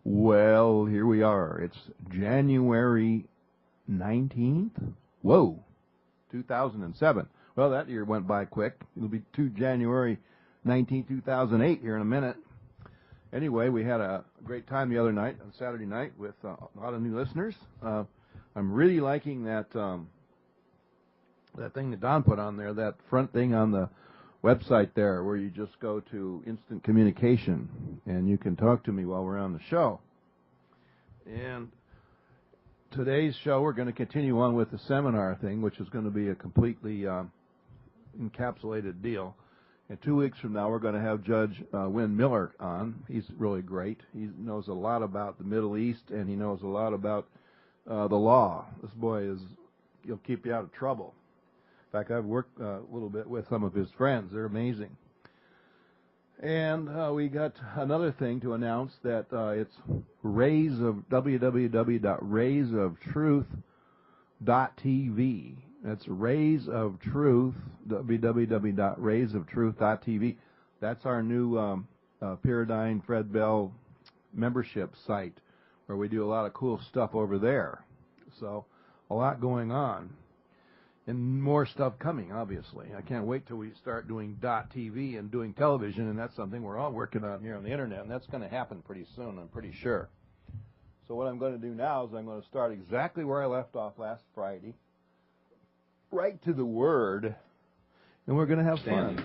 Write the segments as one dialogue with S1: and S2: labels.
S1: Well, here we are. It's January 19th. Whoa, 2007. Well, that year went by quick. It'll be January 19, 2008 here in a minute. Anyway, we had a great time the other night, on Saturday night, with a lot of new listeners. I'm really liking that thing that Don put on there, that front thing on the website there where you just go to instant communication and you can talk to me while we're on the show. And today's show, we're going to continue on with the seminar thing, which is going to be a completely encapsulated deal. And 2 weeks from now, we're going to have Judge Wynn Miller on. He's really great. He knows a lot about the Middle East, and he knows a lot about the law. This boy he'll keep you out of trouble. In fact, I've worked a little bit with some of his friends. They're amazing. And we got another thing to announce, that it's www.raysoftruth.tv. That's Rays of Truth, www.raysoftruth.tv. That's our new Pyridine Fred Bell membership site, where we do a lot of cool stuff over there. So, a lot going on. And more stuff coming, obviously. I can't wait till we start doing .tv and doing television, and that's something we're all working on here on the Internet, and that's going to happen pretty soon, I'm pretty sure. So what I'm going to do now is I'm going to start exactly where I left off last Friday, right to the Word, and we're going to have fun.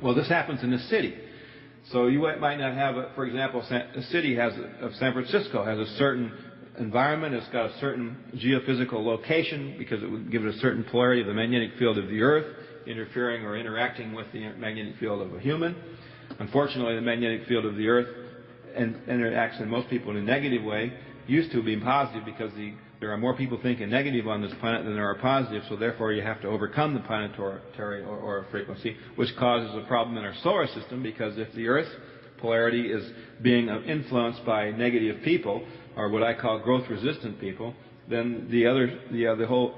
S2: Well, this happens in the city. So you might not have, for example, the city of San Francisco has a certain environment. It's got a certain geophysical location because it would give it a certain polarity of the magnetic field of the Earth, interfering or interacting with the magnetic field of a human. Unfortunately, the magnetic field of the Earth interacts in most people in a negative way. Used to be positive because there are more people thinking negative on this planet than there are positive, so therefore you have to overcome the planetary aura frequency, which causes a problem in our solar system, because if the Earth's polarity is being influenced by negative people, or what I call growth-resistant people, then the whole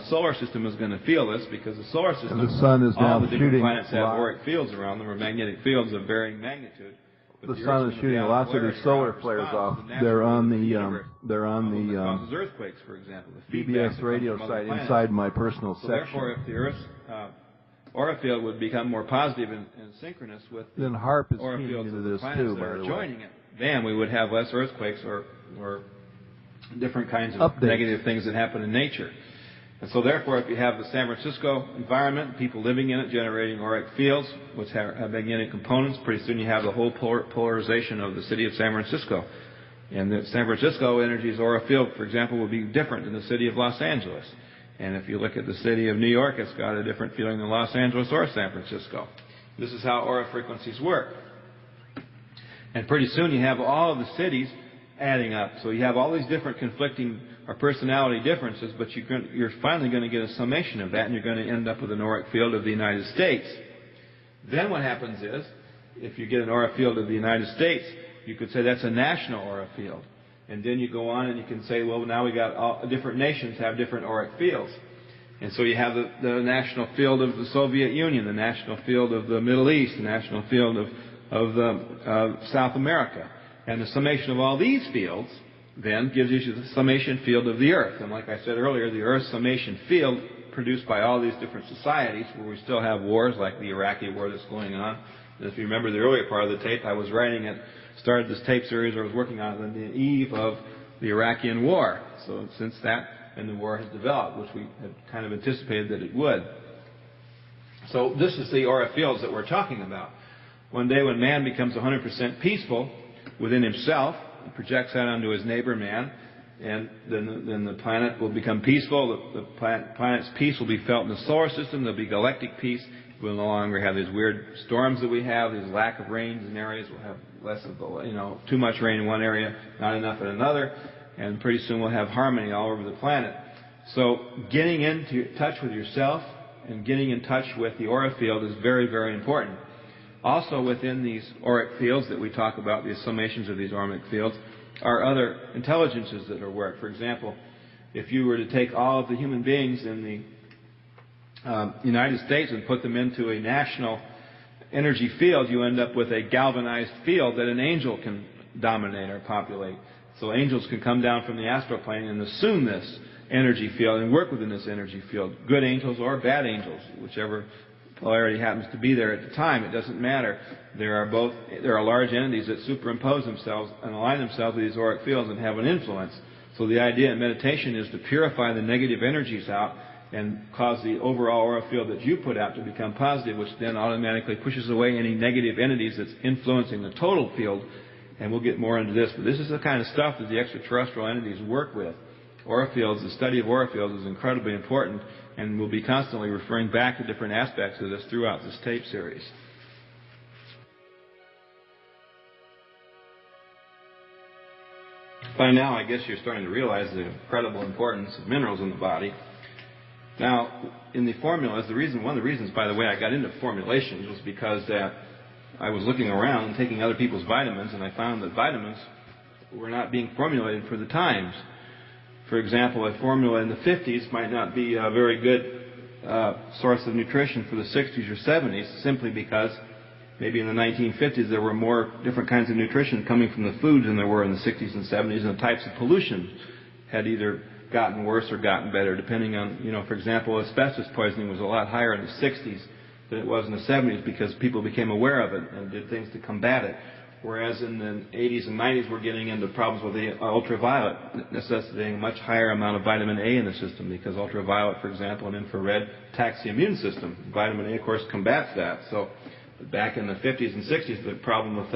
S2: solar system is going to feel this, because the solar system,
S1: and the sun is now
S2: all the different
S1: shooting
S2: planets have auric fields around them, or magnetic fields of varying magnitude.
S1: The sun is shooting lots of these solar flares off. They're on the
S2: causes earthquakes, for example. The
S1: PBS radio site inside my personal section.
S2: Therefore, if the Earth's aura field would become more positive and synchronous with the
S1: then HAARP is
S2: aura
S1: keying
S2: fields
S1: into
S2: of the
S1: this
S2: planets
S1: too,
S2: that
S1: by
S2: are
S1: the
S2: joining
S1: way.
S2: it, then we would have less earthquakes or different kinds of
S1: Updates.
S2: negative things that happen in nature. And so therefore, if you have the San Francisco environment, people living in it, generating auric fields, which have magnetic components, pretty soon you have the whole polarization of the city of San Francisco. And the San Francisco energy's aura field, for example, will be different than the city of Los Angeles. And if you look at the city of New York, it's got a different feeling than Los Angeles or San Francisco. This is how aura frequencies work. And pretty soon you have all of the cities adding up. So you have all these different conflicting or personality differences, but you're finally going to get a summation of that, and you're going to end up with an auric field of the United States. Then what happens is, if you get an aura field of the United States, you could say that's a national aura field. And then you go on and you can say, well, now we got different nations have different auric fields. And so you have the national field of the Soviet Union, the national field of the Middle East, the national field of South America. And the summation of all these fields then gives you the summation field of the Earth. And like I said earlier, the Earth's summation field, produced by all these different societies, where we still have wars like the Iraqi war that's going on. And if you remember the earlier part of the tape, I was writing it, started this tape series, I was working on it on the eve of the Iraqi war. So since that, and the war has developed, which we had kind of anticipated that it would. So this is the aura fields that we're talking about. One day when man becomes 100% peaceful within himself, he projects that onto his neighbor man, and then the planet will become peaceful. The planet's peace will be felt in the solar system. There'll be galactic peace. We'll no longer have these weird storms that we have, these lack of rains in areas. We'll have less of too much rain in one area, not enough in another, and pretty soon we'll have harmony all over the planet. So getting into touch with yourself and getting in touch with the aura field is very, very important. Also within these auric fields that we talk about, these summations of these auric fields, are other intelligences that are at work. For example, if you were to take all of the human beings in the United States and put them into a national energy field, you end up with a galvanized field that an angel can dominate or populate. So angels can come down from the astral plane and assume this energy field and work within this energy field. Good angels or bad angels, whichever polarity happens to be there at the time, it doesn't matter. There are large entities that superimpose themselves and align themselves with these auric fields and have an influence. So the idea in meditation is to purify the negative energies out and cause the overall aura field that you put out to become positive, which then automatically pushes away any negative entities that's influencing the total field. And we'll get more into this, but this is the kind of stuff that the extraterrestrial entities work with. Aura fields, the study of aura fields is incredibly important, and we'll be constantly referring back to different aspects of this throughout this tape series. By now, I guess you're starting to realize the incredible importance of minerals in the body. Now, in the formulas, one of the reasons, by the way, I got into formulations was because that I was looking around and taking other people's vitamins, and I found that vitamins were not being formulated for the times. For example, a formula in the 50s might not be a very good source of nutrition for the 60s or 70s, simply because maybe in the 1950s there were more different kinds of nutrition coming from the foods than there were in the 60s and 70s, and the types of pollution had either gotten worse or gotten better, depending on, for example, asbestos poisoning was a lot higher in the 60s than it was in the 70s because people became aware of it and did things to combat it. Whereas in the 80s and 90s, we're getting into problems with the ultraviolet, necessitating a much higher amount of vitamin A in the system because ultraviolet, for example, and infrared attacks the immune system. Vitamin A, of course, combats that. So back in the 50s and 60s, the problem with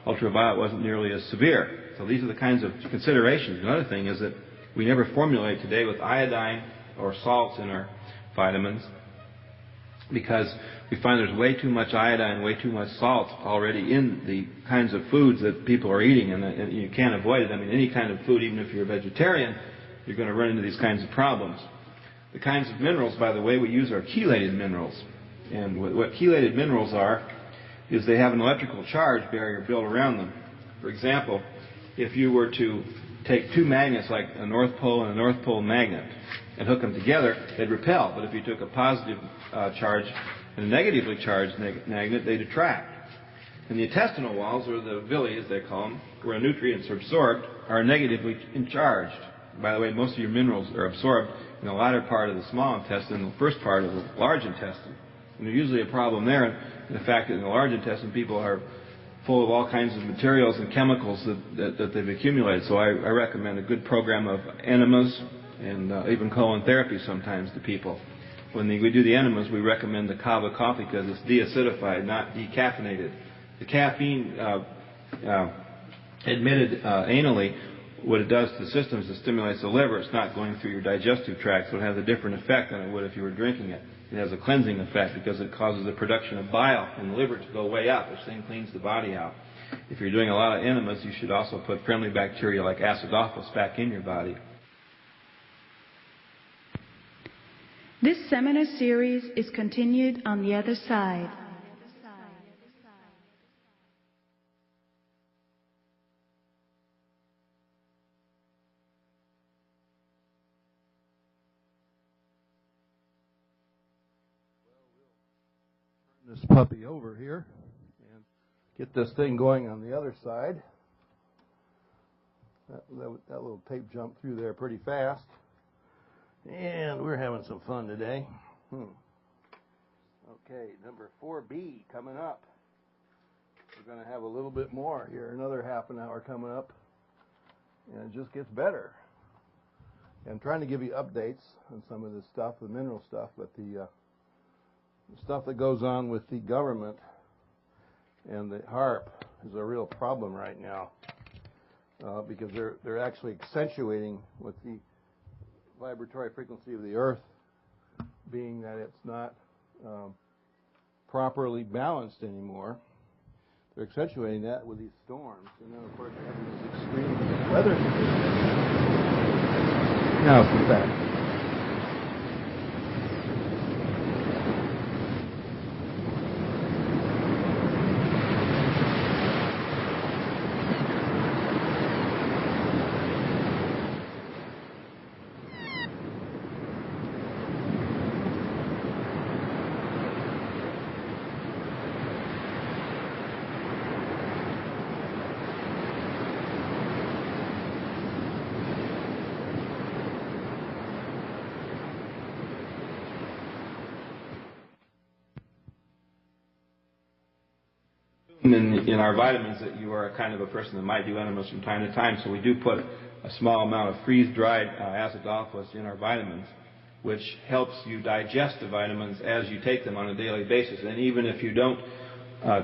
S2: ultraviolet wasn't nearly as severe. So these are the kinds of considerations. Another thing is that we never formulate today with iodine or salts in our vitamins because we find there's way too much iodine, way too much salt already in the kinds of foods that people are eating, and you can't avoid it. I mean, any kind of food, even if you're a vegetarian, you're going to run into these kinds of problems. The kinds of minerals, by the way, we use are chelated minerals. And what chelated minerals are is they have an electrical charge barrier built around them. For example, if you were to take two magnets like a North Pole and a North Pole magnet and hook them together, they'd repel. But if you took a positive charge and a negatively charged magnet, they'd attract. And the intestinal walls, or the villi as they call them, where nutrients are absorbed, are negatively charged. By the way, most of your minerals are absorbed in the latter part of the small intestine, the first part of the large intestine. And there's usually a problem there in the fact that in the large intestine people are full of all kinds of materials and chemicals that they've accumulated. So I recommend a good program of enemas and even colon therapy sometimes to people. When we do the enemas, we recommend the kava coffee because it's deacidified, not decaffeinated. The caffeine admitted anally, what it does to the system is it stimulates the liver. It's not going through your digestive tract, so it has a different effect than it would if you were drinking it. It has a cleansing effect because it causes the production of bile in the liver to go way up, which then cleans the body out. If you're doing a lot of enemas, you should also put friendly bacteria like Acidophilus back in your body.
S3: This seminar series is continued on the other side.
S1: This puppy over here and get this thing going on the other side. That little tape jumped through there pretty fast. And we're having some fun today. Okay, number 4B coming up. We're going to have a little bit more here, another half an hour coming up. And it just gets better. And I'm trying to give you updates on some of this stuff, the mineral stuff, but the stuff that goes on with the government and the HAARP is a real problem right now because they're actually accentuating with the vibratory frequency of the Earth being that it's not properly balanced anymore. They're accentuating that with these storms, and then of course they're having this extreme weather conditions. Now it's back.
S2: in our vitamins that you are a kind of a person that might do enemas from time to time, so we do put a small amount of freeze-dried acidophilus in our vitamins, which helps you digest the vitamins as you take them on a daily basis. And even if you don't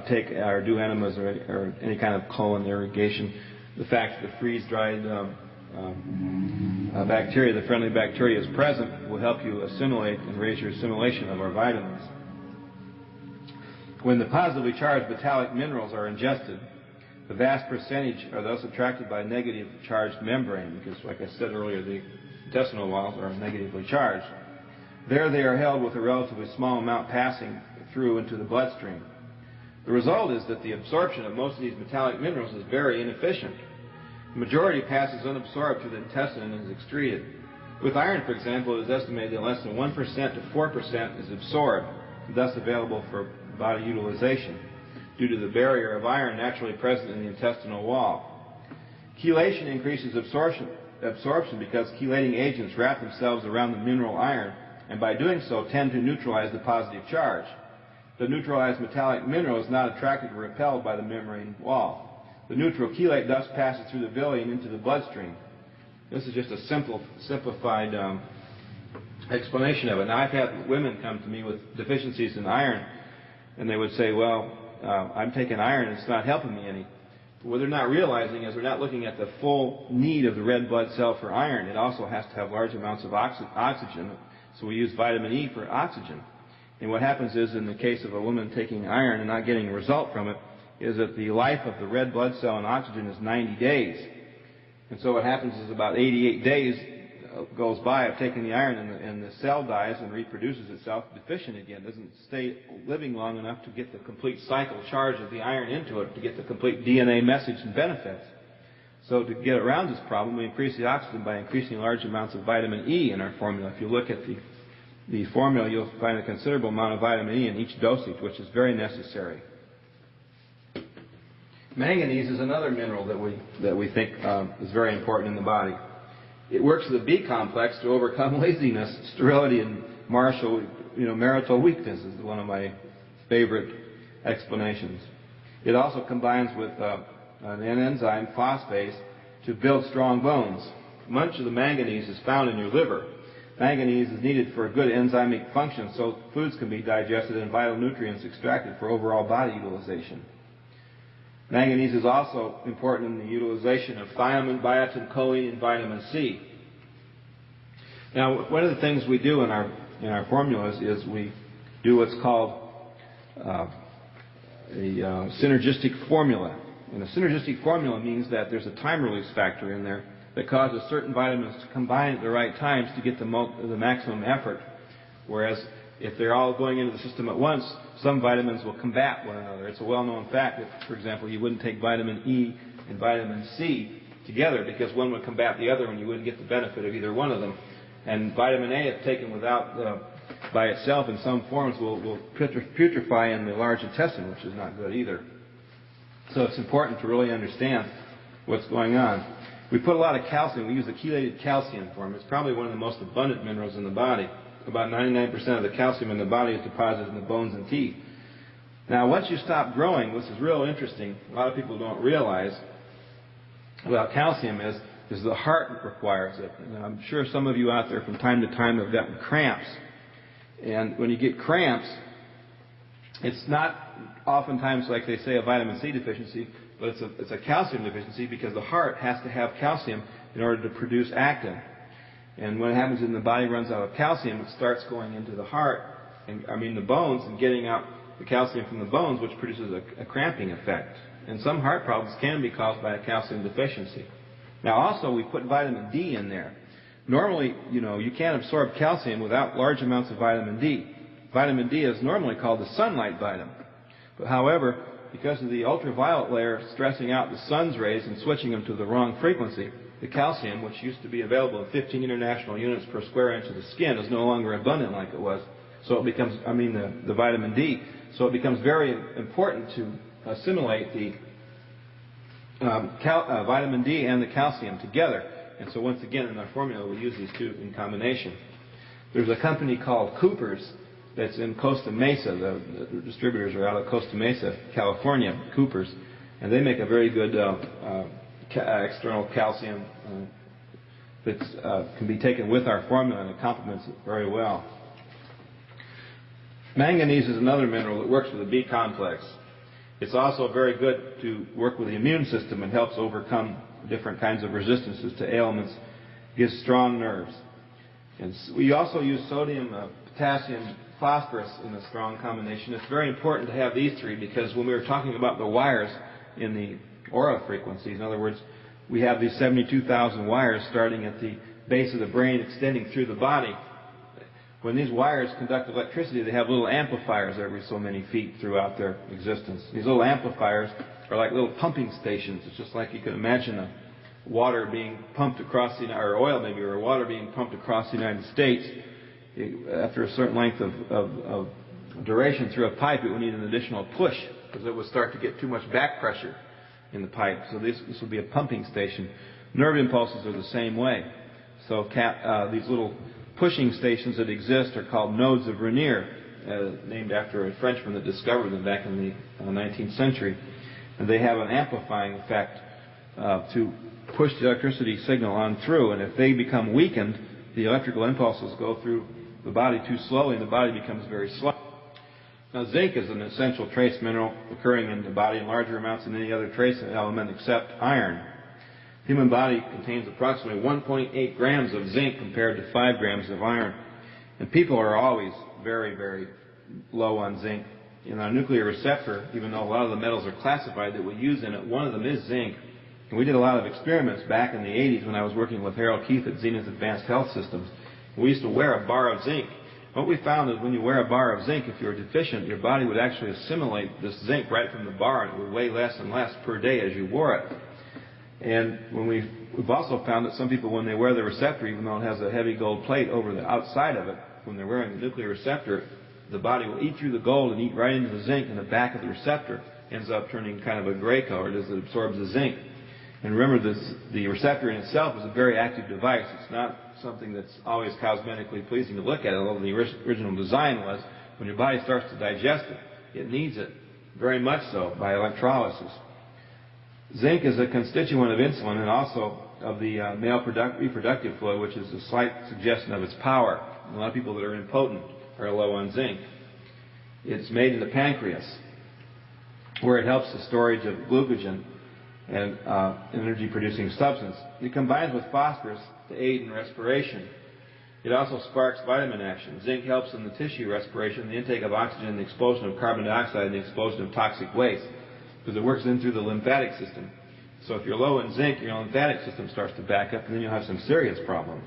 S2: take or do enemas or any kind of colon irrigation, the fact that the freeze-dried bacteria, the friendly bacteria, is present will help you assimilate and raise your assimilation of our vitamins. When the positively charged metallic minerals are ingested, the vast percentage are thus attracted by a negative charged membrane, because, like I said earlier, the intestinal walls are negatively charged. There they are held with a relatively small amount passing through into the bloodstream. The result is that the absorption of most of these metallic minerals is very inefficient. The majority passes unabsorbed through the intestine and is excreted. With iron, for example, it is estimated that less than 1% to 4% is absorbed, thus available for body utilization, due to the barrier of iron naturally present in the intestinal wall. Chelation increases absorption because chelating agents wrap themselves around the mineral iron, and by doing so tend to neutralize the positive charge. The neutralized metallic mineral is not attracted or repelled by the membrane wall. The neutral chelate thus passes through the villi and into the bloodstream. This is just a simplified explanation of it. Now, I've had women come to me with deficiencies in iron, and they would say, well, I'm taking iron and it's not helping me any. But what they're not realizing is they're not looking at the full need of the red blood cell for iron. It also has to have large amounts of oxygen, so we use vitamin E for oxygen. And what happens is, in the case of a woman taking iron and not getting a result from it, is that the life of the red blood cell on oxygen is 90 days. And so what happens is about 88 days goes by of taking the iron, and the cell dies and reproduces itself deficient again. It doesn't stay living long enough to get the complete cycle charge of the iron into it, to get the complete DNA message and benefits. So to get around this problem, we increase the oxygen by increasing large amounts of vitamin E in our formula. If you look at the formula, you'll find a considerable amount of vitamin E in each dosage, which is very necessary. Manganese is another mineral that we think is very important in the body. It works with the B complex to overcome laziness, sterility, and marital weakness is one of my favorite explanations. It also combines with an enzyme, phosphase, to build strong bones. Much of the manganese is found in your liver. Manganese is needed for a good enzymic function, so foods can be digested and vital nutrients extracted for overall body utilization. Manganese is also important in the utilization of thiamine, biotin, choline, and vitamin C. Now, one of the things we do in our formulas is we do what's called a synergistic formula. And a synergistic formula means that there's a time release factor in there that causes certain vitamins to combine at the right times to get the maximum effort, whereas if they're all going into the system at once, some vitamins will combat one another. It's a well-known fact that, for example, you wouldn't take vitamin E and vitamin C together because one would combat the other and you wouldn't get the benefit of either one of them. And vitamin A, if taken by itself in some forms, will putrefy in the large intestine, which is not good either. So it's important to really understand what's going on. We put a lot of calcium. We use the chelated calcium form. It's probably one of the most abundant minerals in the body. About 99% of the calcium in the body is deposited in the bones and teeth. Now, once you stop growing, this is real interesting. A lot of people don't realize about calcium is the heart requires it. And I'm sure some of you out there from time to time have gotten cramps. And when you get cramps, it's not oftentimes, like they say, a vitamin C deficiency, but it's a calcium deficiency because the heart has to have calcium in order to produce actin. And what happens when the body runs out of calcium, it starts going into the heart, the bones, and getting out the calcium from the bones, which produces a cramping effect. And some heart problems can be caused by a calcium deficiency. Now, also, we put vitamin D in there. Normally, you can't absorb calcium without large amounts of vitamin D. Vitamin D is normally called the sunlight vitamin. But however, because of the ultraviolet layer stressing out the sun's rays and switching them to the wrong frequency, the calcium, which used to be available in 15 international units per square inch of the skin, is no longer abundant like it was. So it becomes, the vitamin D. So it becomes very important to assimilate the vitamin D and the calcium together. And so once again, in our formula, we use these two in combination. There's a company called Cooper's that's in Costa Mesa. The distributors are out of Costa Mesa, California, Coopers, and they make a very good external calcium that can be taken with our formula, and it complements it very well. Manganese is another mineral that works with the B complex. It's also very good to work with the immune system and helps overcome different kinds of resistances to ailments, gives strong nerves. And we also use sodium, potassium, phosphorus in a strong combination. It's very important to have these three because when we were talking about the wires in the aura frequencies, in other words, we have these 72,000 wires starting at the base of the brain extending through the body. When these wires conduct electricity, they have little amplifiers every so many feet throughout their existence. These little amplifiers are like little pumping stations. It's just like you can imagine water being pumped across or oil maybe, or water being pumped across the United States. After a certain length of duration through a pipe, it would need an additional push because it would start to get too much back pressure in the pipe. So this would be a pumping station. Nerve impulses are the same way. So these little pushing stations that exist are called nodes of Renier, named after a Frenchman that discovered them back in the 19th century. And they have an amplifying effect to push the electricity signal on through. And if they become weakened, the electrical impulses go through the body too slowly, and the body becomes very slow. Now, zinc is an essential trace mineral occurring in the body in larger amounts than any other trace element except iron. The human body contains approximately 1.8 grams of zinc compared to 5 grams of iron. And people are always very, very low on zinc. In our nuclear receptor, even though a lot of the metals are classified that we use in it, one of them is zinc. And we did a lot of experiments back in the 80s when I was working with Harold Keith at Zenith Advanced Health Systems. We used to wear a bar of zinc. What we found is when you wear a bar of zinc, if you were deficient, your body would actually assimilate this zinc right from the bar, and it would weigh less and less per day as you wore it. And when we've also found that some people, when they wear the receptor, even though it has a heavy gold plate over the outside of it, when they're wearing the nuclear receptor, the body will eat through the gold and eat right into the zinc, and the back of the receptor ends up turning kind of a gray color as it absorbs the zinc. And remember, the receptor in itself is a very active device. It's not something that's always cosmetically pleasing to look at, although the original design was. When your body starts to digest it, it needs it very much so by electrolysis. Zinc is a constituent of insulin and also of the male reproductive fluid, which is a slight suggestion of its power. A lot of people that are impotent are low on zinc. It's made in the pancreas, where it helps the storage of glucogen and energy-producing substance. It combines with phosphorus to aid in respiration. It also sparks vitamin action. Zinc helps in the tissue respiration, the intake of oxygen, the expulsion of carbon dioxide, and the expulsion of toxic waste, because it works in through the lymphatic system. So if you're low in zinc, your lymphatic system starts to back up, and then you'll have some serious problems.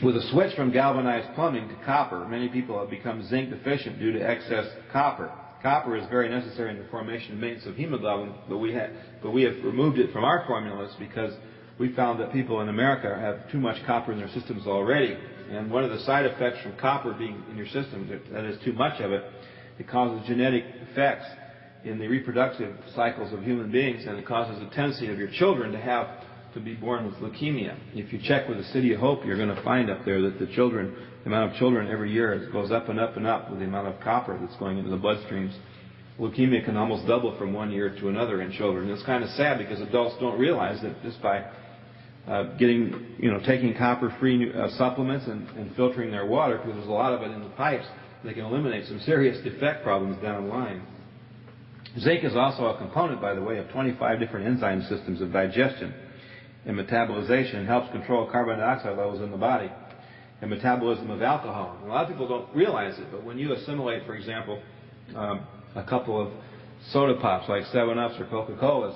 S2: With a switch from galvanized plumbing to copper, many people have become zinc deficient due to excess copper. Copper is very necessary in the formation and maintenance of hemoglobin, but we have removed it from our formulas because we found that people in America have too much copper in their systems already. And one of the side effects from copper being in your system, that is too much of it, it causes genetic effects in the reproductive cycles of human beings, and it causes a tendency of your children to be born with leukemia. If you check with the City of Hope, you're going to find up there that the amount of children every year goes up and up and up with the amount of copper that's going into the bloodstreams. Leukemia can almost double from one year to another in children. And it's kind of sad because adults don't realize that just by taking copper-free supplements and filtering their water, because there's a lot of it in the pipes, they can eliminate some serious defect problems down the line. Zinc is also a component, by the way, of 25 different enzyme systems of digestion and metabolization, and helps control carbon dioxide levels in the body and metabolism of alcohol. And a lot of people don't realize it, but when you assimilate, for example, a couple of soda pops like 7-Ups or Coca-Colas,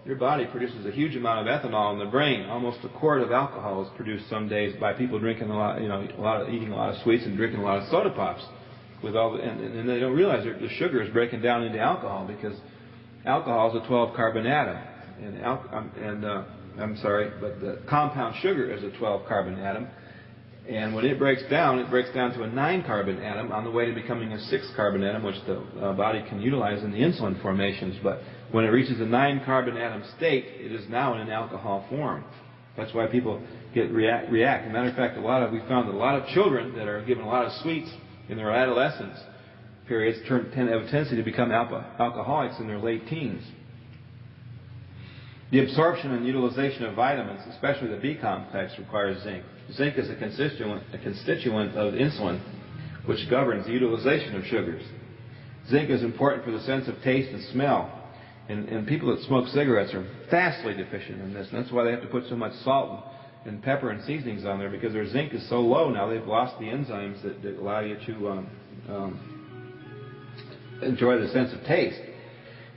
S2: your body produces a huge amount of ethanol in the brain. Almost a quart of alcohol is produced some days by people drinking eating a lot of sweets and drinking a lot of soda pops. And they don't realize the sugar is breaking down into alcohol, because alcohol is a 12 carbon atom, but the compound sugar is a 12 carbon atom, and when it breaks down to a 9 carbon atom on the way to becoming a 6 carbon atom, which the body can utilize in the insulin formations. But when it reaches a 9 carbon atom state, it is now in an alcohol form. That's why people react. As a matter of fact, we found that a lot of children that are given a lot of sweets in their adolescence periods have a tendency to become alcoholics in their late teens. The absorption and utilization of vitamins, especially the B complex, requires zinc. Zinc is a constituent of insulin, which governs the utilization of sugars. Zinc is important for the sense of taste and smell. And people that smoke cigarettes are vastly deficient in this. And that's why they have to put so much salt and pepper and seasonings on there, because their zinc is so low now they've lost the enzymes that allow you to enjoy the sense of taste.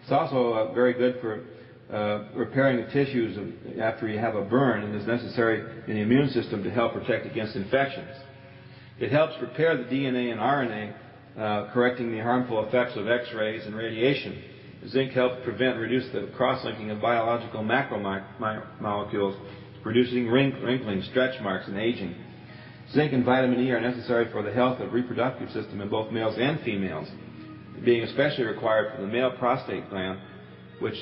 S2: It's also very good for repairing the tissues after you have a burn, and is necessary in the immune system to help protect against infections. It helps repair the DNA and RNA, correcting the harmful effects of X-rays and radiation. Zinc helps prevent and reduce the cross-linking of biological macromolecules, producing wrinkling, stretch marks, and aging. Zinc and vitamin E are necessary for the health of the reproductive system in both males and females, being especially required for the male prostate gland, which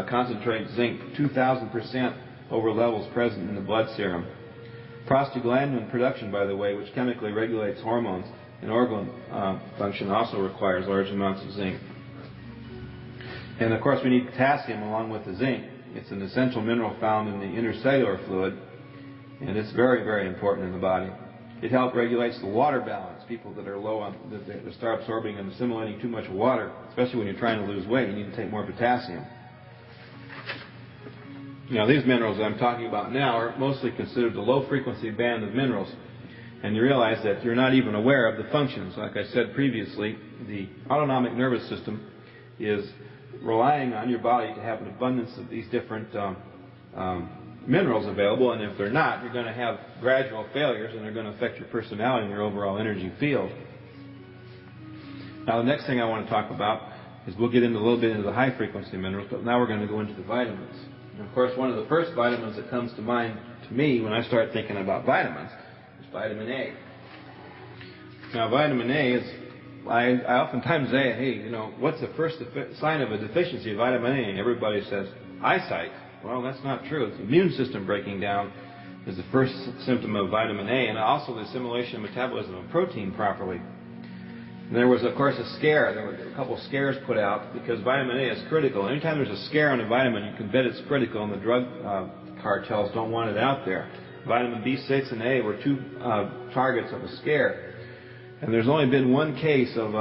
S2: concentrates zinc 2,000% over levels present in the blood serum. Prostaglandin production, by the way, which chemically regulates hormones and organ function, also requires large amounts of zinc. And of course we need potassium along with the zinc. It's an essential mineral found in the intercellular fluid, and it's very, very important in the body. It helps regulates the water balance. People that are low on, that start absorbing and assimilating too much water, especially when you're trying to lose weight, you need to take more potassium. Now, these minerals that I'm talking about now are mostly considered the low-frequency band of minerals, and you realize that you're not even aware of the functions. Like I said previously, the autonomic nervous system is relying on your body to have an abundance of these different minerals available, and if they're not, you're going to have gradual failures, and they're going to affect your personality and your overall energy field. Now, the next thing I want to talk about is we'll get into a little bit into the high-frequency minerals, but now we're going to go into the vitamins. And of course, one of the first vitamins that comes to mind to me when I start thinking about vitamins is vitamin A. Now, vitamin A is, I oftentimes say, hey, what's the first sign of a deficiency of vitamin A? And everybody says, eyesight. Well, that's not true. It's the immune system breaking down is the first symptom of vitamin A, and also the assimilation and metabolism of protein properly. And there was, of course, a scare. There were a couple scares put out because vitamin A is critical. Anytime there's a scare on a vitamin, you can bet it's critical, and the drug cartels don't want it out there. Vitamin B6 and A were two targets of a scare. And there's only been one case of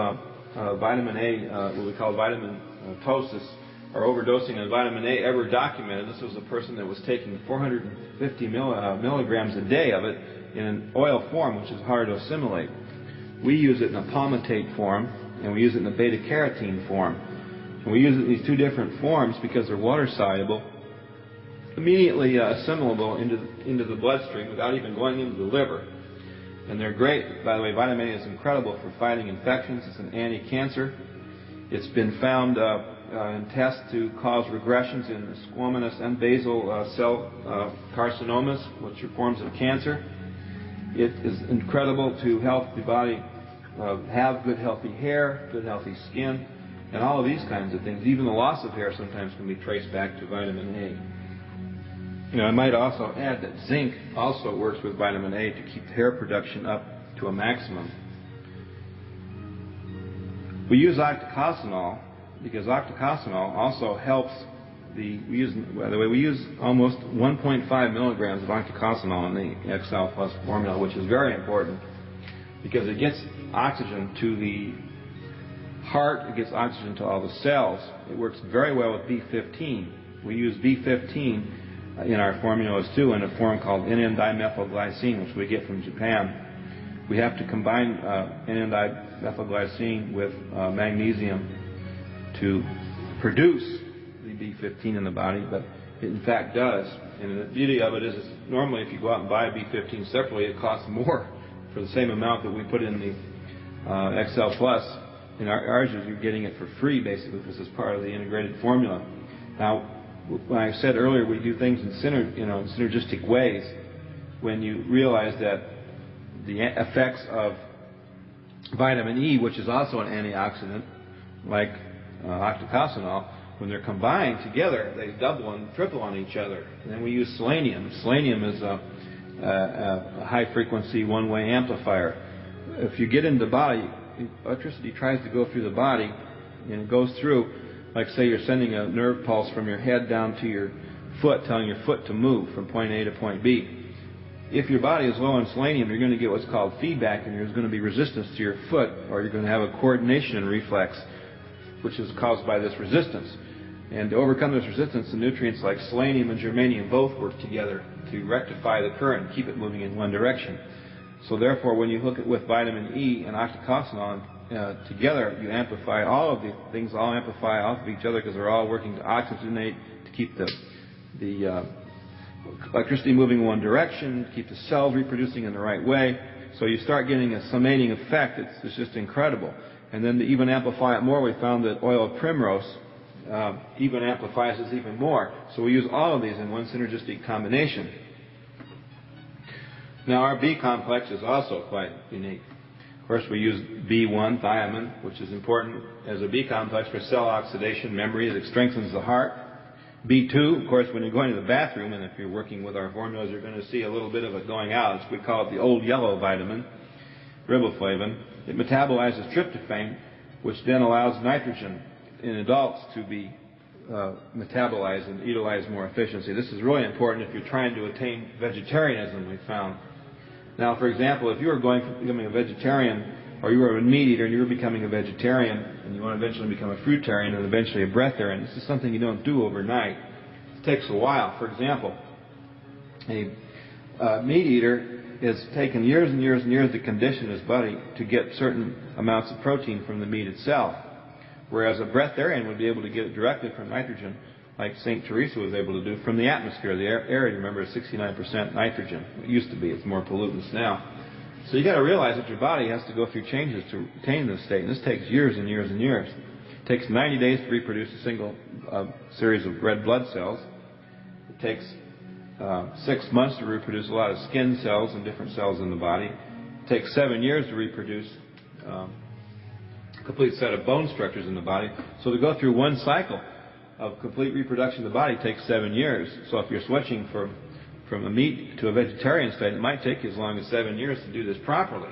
S2: vitamin A, what we call vitamin ptosis, or overdosing on vitamin A, ever documented. This was a person that was taking 450 milligrams a day of it in an oil form, which is hard to assimilate. We use it in a palmitate form, and we use it in a beta-carotene form. And we use it in these two different forms because they're water-soluble, immediately assimilable into the bloodstream without even going into the liver. And they're great. By the way, vitamin A is incredible for fighting infections. It's an anti-cancer. It's been found in tests to cause regressions in squamous and basal cell carcinomas, which are forms of cancer. It is incredible to help the body have good healthy hair, good healthy skin, and all of these kinds of things. Even the loss of hair sometimes can be traced back to vitamin A. I might also add that zinc also works with vitamin A to keep hair production up to a maximum. We use octacosanol because octacosanol also helps we use almost 1.5 milligrams of octacosanol in the XL Plus formula, which is very important because it gets oxygen to the heart, it gets oxygen to all the cells. It works very well with B15. We use B15 in our formulas too in a form called N,N-dimethylglycine, which we get from Japan. We have to combine N,N-dimethylglycine with magnesium to produce B15 in the body, but it in fact does. And the beauty of it is normally if you go out and buy B15 separately, it costs more for the same amount that we put in the XL Plus. In ours, you're getting it for free basically because it's part of the integrated formula. Now, when I said earlier we do things in synergistic ways, when you realize that the effects of vitamin E, which is also an antioxidant, like octacosanol, when they're combined together, they double and triple on each other. And then we use selenium. Selenium is a high-frequency one-way amplifier. If you get into the body, electricity tries to go through the body, and it goes through, like say you're sending a nerve pulse from your head down to your foot, telling your foot to move from point A to point B. If your body is low on selenium, you're going to get what's called feedback, and there's going to be resistance to your foot, or you're going to have a coordination reflex, which is caused by this resistance. And to overcome this resistance, the nutrients like selenium and germanium both work together to rectify the current and keep it moving in one direction. So therefore, when you look at with vitamin E and oxycosanol together, you amplify all of the things, all amplify off of each other because they're all working to oxygenate, to keep the electricity moving in one direction, keep the cells reproducing in the right way. So you start getting a summating effect. It's just incredible. And then to even amplify it more, we found that oil of primrose even amplifies this even more. So we use all of these in one synergistic combination. Now our B complex is also quite unique. Of course, we use B1, thiamine, which is important as a B complex for cell oxidation, memory, that strengthens the heart. B2, of course, when you're going to the bathroom, and if you're working with our formulas, you're going to see a little bit of it going out. We call it the old yellow vitamin, riboflavin. It metabolizes tryptophan, which then allows nitrogen in adults to be metabolized and utilized more efficiently. This is really important if you're trying to attain vegetarianism, we found. Now, for example, if you were going from becoming a vegetarian, or you were a meat eater and you were becoming a vegetarian, and you want to eventually become a fruitarian and eventually a breatharian, this is something you don't do overnight. It takes a while. For example, a meat eater has taken years and years and years to condition his body to get certain amounts of protein from the meat itself, whereas a breatharian would be able to get it directly from nitrogen, like St. Teresa was able to do from the atmosphere. The air, you remember, is 69% nitrogen. It used to be. It's more pollutants now. So you got to realize that your body has to go through changes to attain this state, and this takes years and years and years. It takes 90 days to reproduce a single series of red blood cells. It takes 6 months to reproduce a lot of skin cells and different cells in the body. It takes 7 years to reproduce a complete set of bone structures in the body. So to go through one cycle of complete reproduction of the body takes 7 years. So if you're switching from a meat to a vegetarian state, it might take you as long as 7 years to do this properly,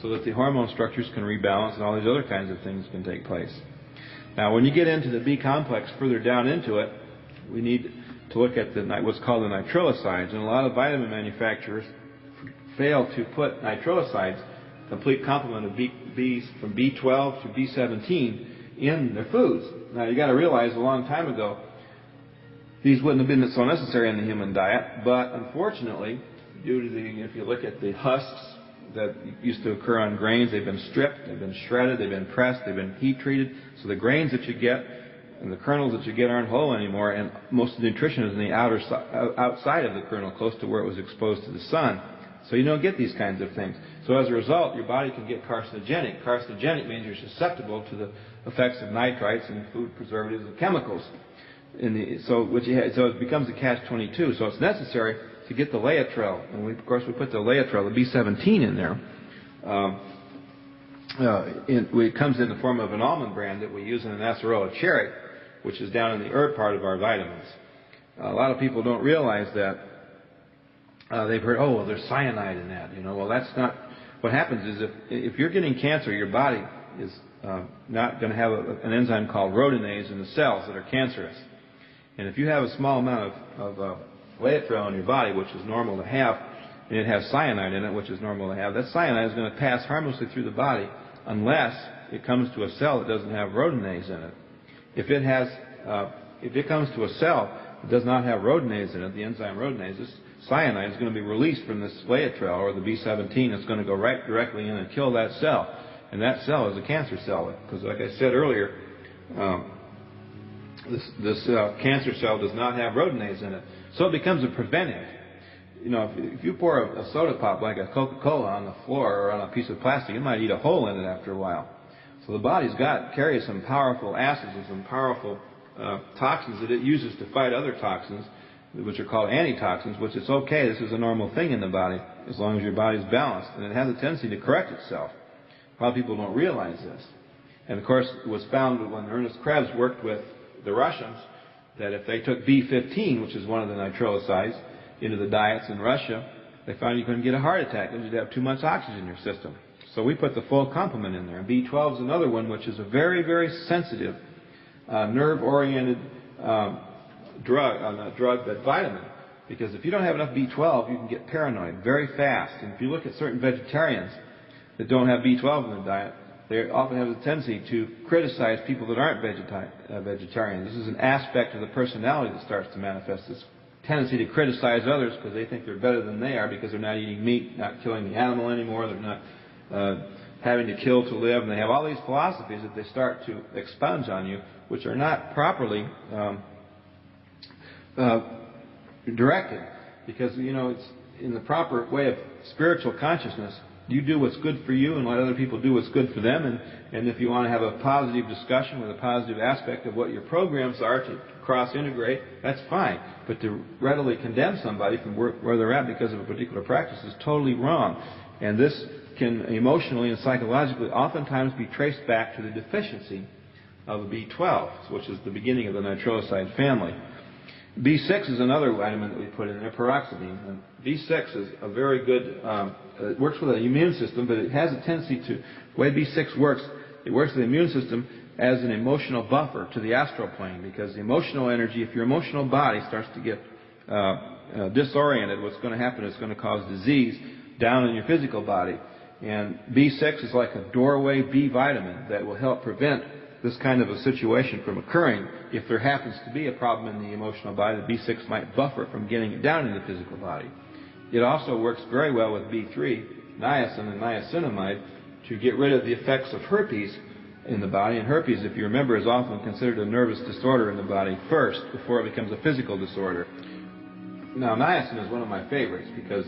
S2: so that the hormone structures can rebalance and all these other kinds of things can take place. Now, when you get into the B complex further down into it, we need to look at what's called the nitrillicides, and a lot of vitamin manufacturers fail to put nitrillicides, complete complement of Bs from B12 to B17, in their foods. Now, you got to realize a long time ago, these wouldn't have been so necessary in the human diet, but unfortunately, due to if you look at the husks that used to occur on grains, they've been stripped, they've been shredded, they've been pressed, they've been heat treated, so the grains that you get and the kernels that you get aren't whole anymore, and most of the nutrition is in the outside of the kernel, close to where it was exposed to the sun. So you don't get these kinds of things. So as a result, your body can get carcinogenic. Carcinogenic means you're susceptible to the effects of nitrites and food preservatives and chemicals. So it becomes a catch-22. So it's necessary to get the Laetrile, and we put the Laetrile, the B17, in there. It comes in the form of an almond bran that we use in an acerola cherry, which is down in the herb part of our vitamins. A lot of people don't realize that. They've heard, there's cyanide in that. Well, that's not. What happens is if you're getting cancer, your body is not going to have an enzyme called rhodinase in the cells that are cancerous. And if you have a small amount of Laetrile in your body, which is normal to have, and it has cyanide in it, which is normal to have, that cyanide is going to pass harmlessly through the body unless it comes to a cell that doesn't have rhodinase in it. If it comes to a cell that does not have rhodinase in it, the enzyme rhodinase, this cyanide is going to be released from this Laetrile, or the B17. It's going to go right directly in and kill that cell. And that cell is a cancer cell, because like I said earlier, this cancer cell does not have rhodinase in it. So it becomes a preventive. If you pour a soda pop like a Coca-Cola on the floor or on a piece of plastic, it might eat a hole in it after a while. So the body's carries some powerful acids and some powerful toxins that it uses to fight other toxins, which are called antitoxins, which is okay. This is a normal thing in the body as long as your body's balanced. And it has a tendency to correct itself. A lot of people don't realize this. And of course, it was found when Ernest Krebs worked with the Russians that if they took B15, which is one of the nitrosides, into the diets in Russia, they found you couldn't get a heart attack because you'd have too much oxygen in your system. So we put the full complement in there. And B12 is another one, which is a very, very sensitive, nerve-oriented drug, that vitamin. Because if you don't have enough B12, you can get paranoid very fast. And if you look at certain vegetarians that don't have B12 in the diet, they often have a tendency to criticize people that aren't vegetarians. This is an aspect of the personality that starts to manifest, this tendency to criticize others because they think they're better than they are because they're not eating meat, not killing the animal anymore, they're not having to kill to live, and they have all these philosophies that they start to expunge on you, which are not properly directed. Because, you know, it's in the proper way of spiritual consciousness, you do what's good for you and let other people do what's good for them. And if you want to have a positive discussion with a positive aspect of what your programs are to cross-integrate, that's fine. But to readily condemn somebody from where they're at because of a particular practice is totally wrong. And this can emotionally and psychologically oftentimes be traced back to the deficiency of B12, which is the beginning of the nitroside family. B6 is another vitamin that we put in there, peroxidine. And B6 is a very good, it works with the immune system, but it has a tendency to, the way B6 works, it works with the immune system as an emotional buffer to the astral plane, because the emotional energy, if your emotional body starts to get disoriented, what's going to happen is it's going to cause disease down in your physical body. And B6 is like a doorway B vitamin that will help prevent this kind of a situation from occurring. If there happens to be a problem in the emotional body, the B6 might buffer it from getting it down in the physical body. It also works very well with B3, niacin and niacinamide, to get rid of the effects of herpes in the body. And herpes, if you remember, is often considered a nervous disorder in the body first, before it becomes a physical disorder. Now, niacin is one of my favorites because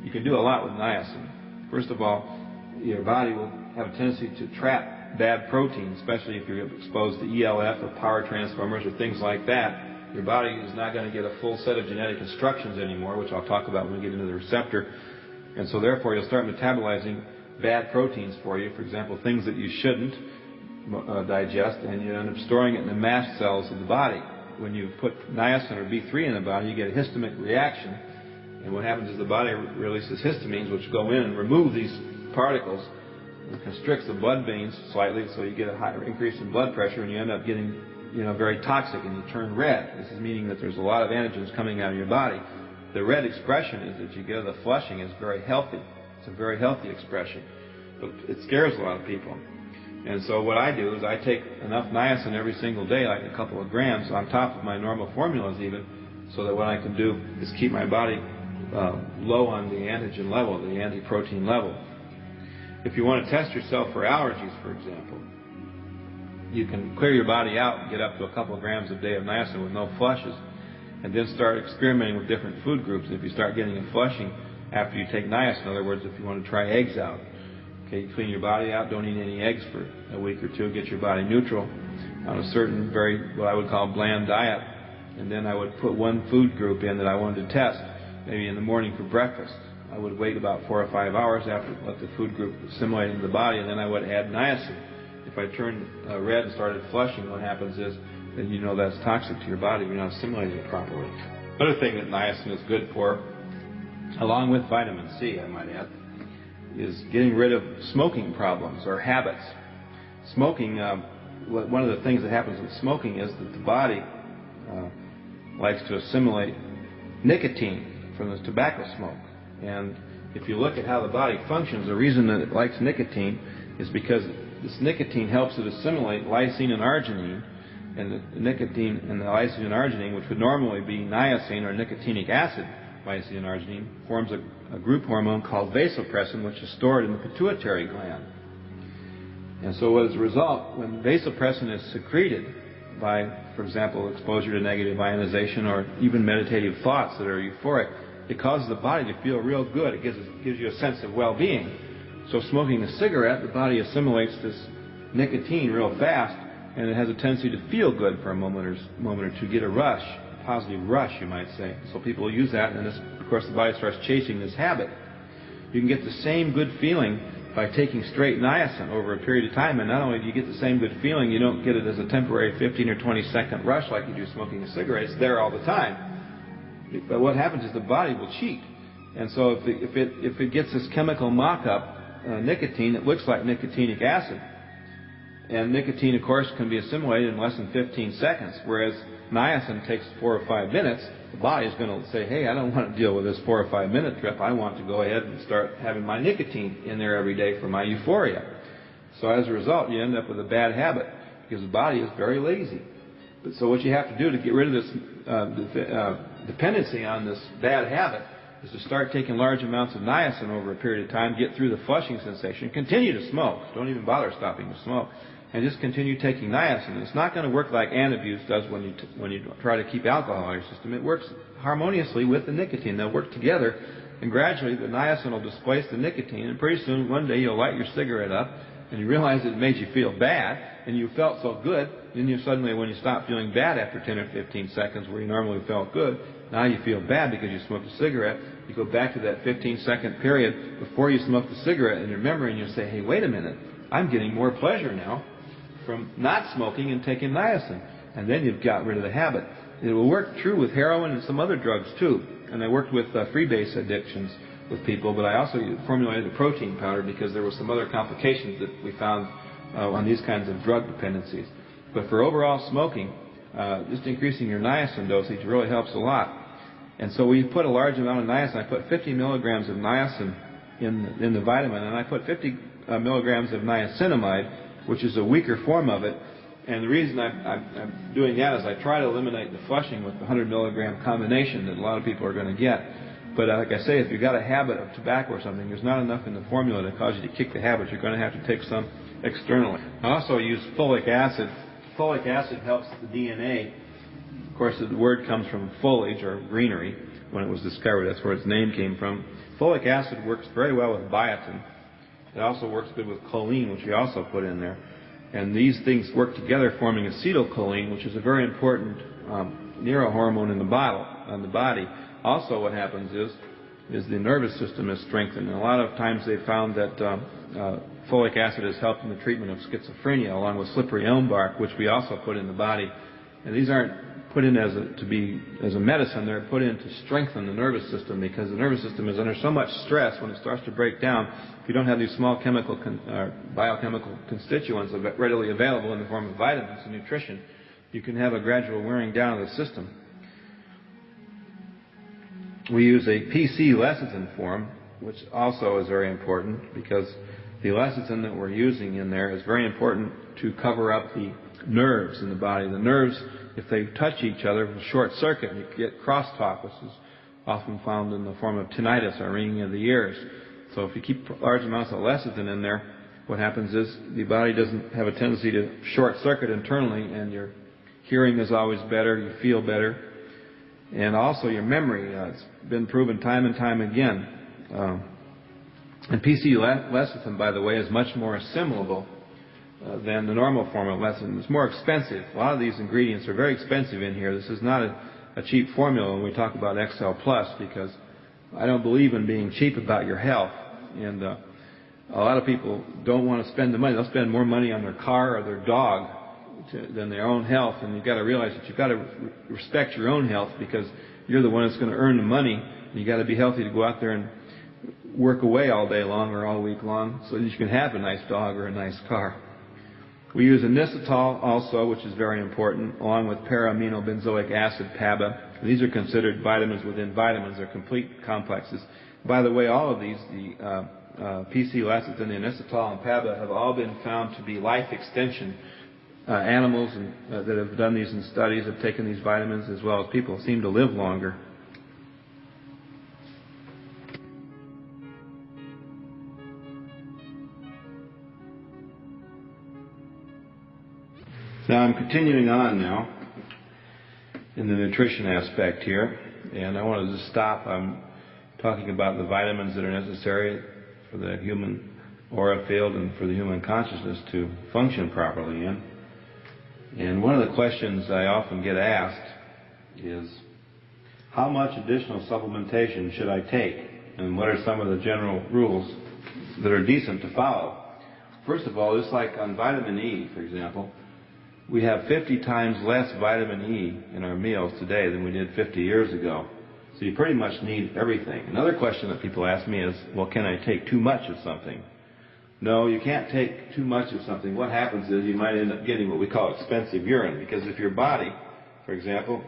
S2: you can do a lot with niacin. First of all, your body will have a tendency to trap bad protein, especially if you're exposed to ELF or power transformers or things like that. Your body is not going to get a full set of genetic instructions anymore, which I'll talk about when we get into the receptor. And so therefore you'll start metabolizing bad proteins for you, for example, things that you shouldn't digest, and you end up storing it in the mast cells of the body. When you put niacin or B3 in the body, you get a histamic reaction, and what happens is the body releases histamines, which go in and remove these particles. It constricts the blood veins slightly, so you get a higher increase in blood pressure, and you end up getting, very toxic, and you turn red. This is meaning that there's a lot of antigens coming out of your body. The red expression is that you get the flushing is very healthy. It's a very healthy expression, but it scares a lot of people. And so what I do is I take enough niacin every single day, like a couple of grams, on top of my normal formulas even, so that what I can do is keep my body low on the antigen level, the anti-protein level. If you want to test yourself for allergies, for example, you can clear your body out and get up to a couple of grams a day of niacin with no flushes, and then start experimenting with different food groups. If you start getting a flushing after you take niacin, in other words, if you want to try eggs out, okay, you clean your body out, don't eat any eggs for a week or two, get your body neutral on a certain what I would call bland diet, and then I would put one food group in that I wanted to test, maybe in the morning for breakfast. I would wait about 4 or 5 hours after let the food group assimilate into the body, and then I would add niacin. If I turned red and started flushing, what happens is then you know that's toxic to your body. You're not assimilating it properly. Another thing that niacin is good for, along with vitamin C, I might add, is getting rid of smoking problems or habits. Smoking, one of the things that happens with smoking is that the body likes to assimilate nicotine from the tobacco smoke. And if you look at how the body functions, the reason that it likes nicotine is because this nicotine helps it assimilate lysine and arginine. And the nicotine and the lysine and arginine, which would normally be niacin or nicotinic acid, lysine and arginine, forms a group hormone called vasopressin, which is stored in the pituitary gland. And so as a result, when vasopressin is secreted by, for example, exposure to negative ionization or even meditative thoughts that are euphoric, it causes the body to feel real good. It gives you a sense of well-being. So smoking a cigarette, the body assimilates this nicotine real fast, and it has a tendency to feel good for a moment or two, get a rush, a positive rush, you might say. So people will use that, and of course the body starts chasing this habit. You can get the same good feeling by taking straight niacin over a period of time. And not only do you get the same good feeling, you don't get it as a temporary 15 or 20 second rush like you do smoking a cigarette. It's there all the time. But what happens is the body will cheat. And so if it gets this chemical mock-up, nicotine, it looks like nicotinic acid. And nicotine, of course, can be assimilated in less than 15 seconds, whereas niacin takes 4 or 5 minutes. The body is going to say, hey, I don't want to deal with this 4 or 5 minute trip. I want to go ahead and start having my nicotine in there every day for my euphoria. So as a result, you end up with a bad habit because the body is very lazy. But so what you have to do to get rid of this dependency on this bad habit is to start taking large amounts of niacin over a period of time, get through the flushing sensation, continue to smoke. Don't even bother stopping to smoke. And just continue taking niacin. It's not going to work like Antabuse does when you try to keep alcohol in your system. It works harmoniously with the nicotine. They'll work together, and gradually the niacin will displace the nicotine, and pretty soon one day you'll light your cigarette up, and you realize it made you feel bad, and you felt so good, then you suddenly, when you stop feeling bad after 10 or 15 seconds where you normally felt good, now you feel bad because you smoked a cigarette. You go back to that 15-second period before you smoked the cigarette in your memory, and you say, hey, wait a minute, I'm getting more pleasure now from not smoking and taking niacin. And then you've got rid of the habit. It will work true with heroin and some other drugs too. And I worked with freebase addictions with people, but I also formulated a protein powder because there were some other complications that we found on these kinds of drug dependencies. But for overall smoking, just increasing your niacin dosage really helps a lot. And so we put a large amount of niacin. I put 50 milligrams of niacin in the vitamin, and I put 50 milligrams of niacinamide, which is a weaker form of it. And the reason I'm doing that is I try to eliminate the flushing with the 100 milligram combination that a lot of people are going to get. But like I say, if you've got a habit of tobacco or something, there's not enough in the formula to cause you to kick the habit. You're going to have to take some externally. I also use folic acid. Folic acid helps the DNA. Of course, the word comes from foliage or greenery. When it was discovered, that's where its name came from. Folic acid works very well with biotin. It also works good with choline, which we also put in there. And these things work together forming acetylcholine, which is a very important neurohormone in the body. Also what happens is the nervous system is strengthened. And a lot of times they found that folic acid has helped in the treatment of schizophrenia, along with slippery elm bark, which we also put in the body. And these aren't put in as a medicine. They're put in to strengthen the nervous system, because the nervous system is under so much stress when it starts to break down. If you don't have these small biochemical constituents readily available in the form of vitamins and nutrition, you can have a gradual wearing down of the system. We use a PC lecithin form, which also is very important, because the lecithin that we're using in there is very important to cover up the nerves in the body. The nerves, if they touch each other, will short circuit, and you get crosstalk, which is often found in the form of tinnitus or ringing of the ears. So if you keep large amounts of lecithin in there, what happens is the body doesn't have a tendency to short circuit internally, and your hearing is always better, you feel better, and also your memory. It's been proven time and time again. And PC lecithin, by the way, is much more assimilable than the normal form of lecithin. It's more expensive. A lot of these ingredients are very expensive in here. This is not a cheap formula when we talk about XL Plus, because I don't believe in being cheap about your health. And a lot of people don't want to spend the money. They'll spend more money on their car or their dog than their own health. And you've got to realize that you've got to respect your own health, because you're the one that's going to earn the money. You've got to be healthy to go out there and work away all day long or all week long so that you can have a nice dog or a nice car. We use inositol also, which is very important, along with para-aminobenzoic acid, PABA. These are considered vitamins within vitamins. They're complete complexes. By the way, all of these, the PC lecithin, the inositol, and PABA, have all been found to be life extension. Animals that have done these in studies have taken these vitamins, as well as people, seem to live longer. Now I'm continuing on now in the nutrition aspect here, and I wanted to stop. I'm talking about the vitamins that are necessary for the human aura field and for the human consciousness to function properly in. And one of the questions I often get asked is, how much additional supplementation should I take? And what are some of the general rules that are decent to follow. First of all, just like on vitamin E, for example, we have 50 times less vitamin E in our meals today than we did 50 years ago. So you pretty much need everything. Another question that people ask me is, well, can I take too much of something? No, you can't take too much of something. What happens is you might end up getting what we call expensive urine, because if your body, for example,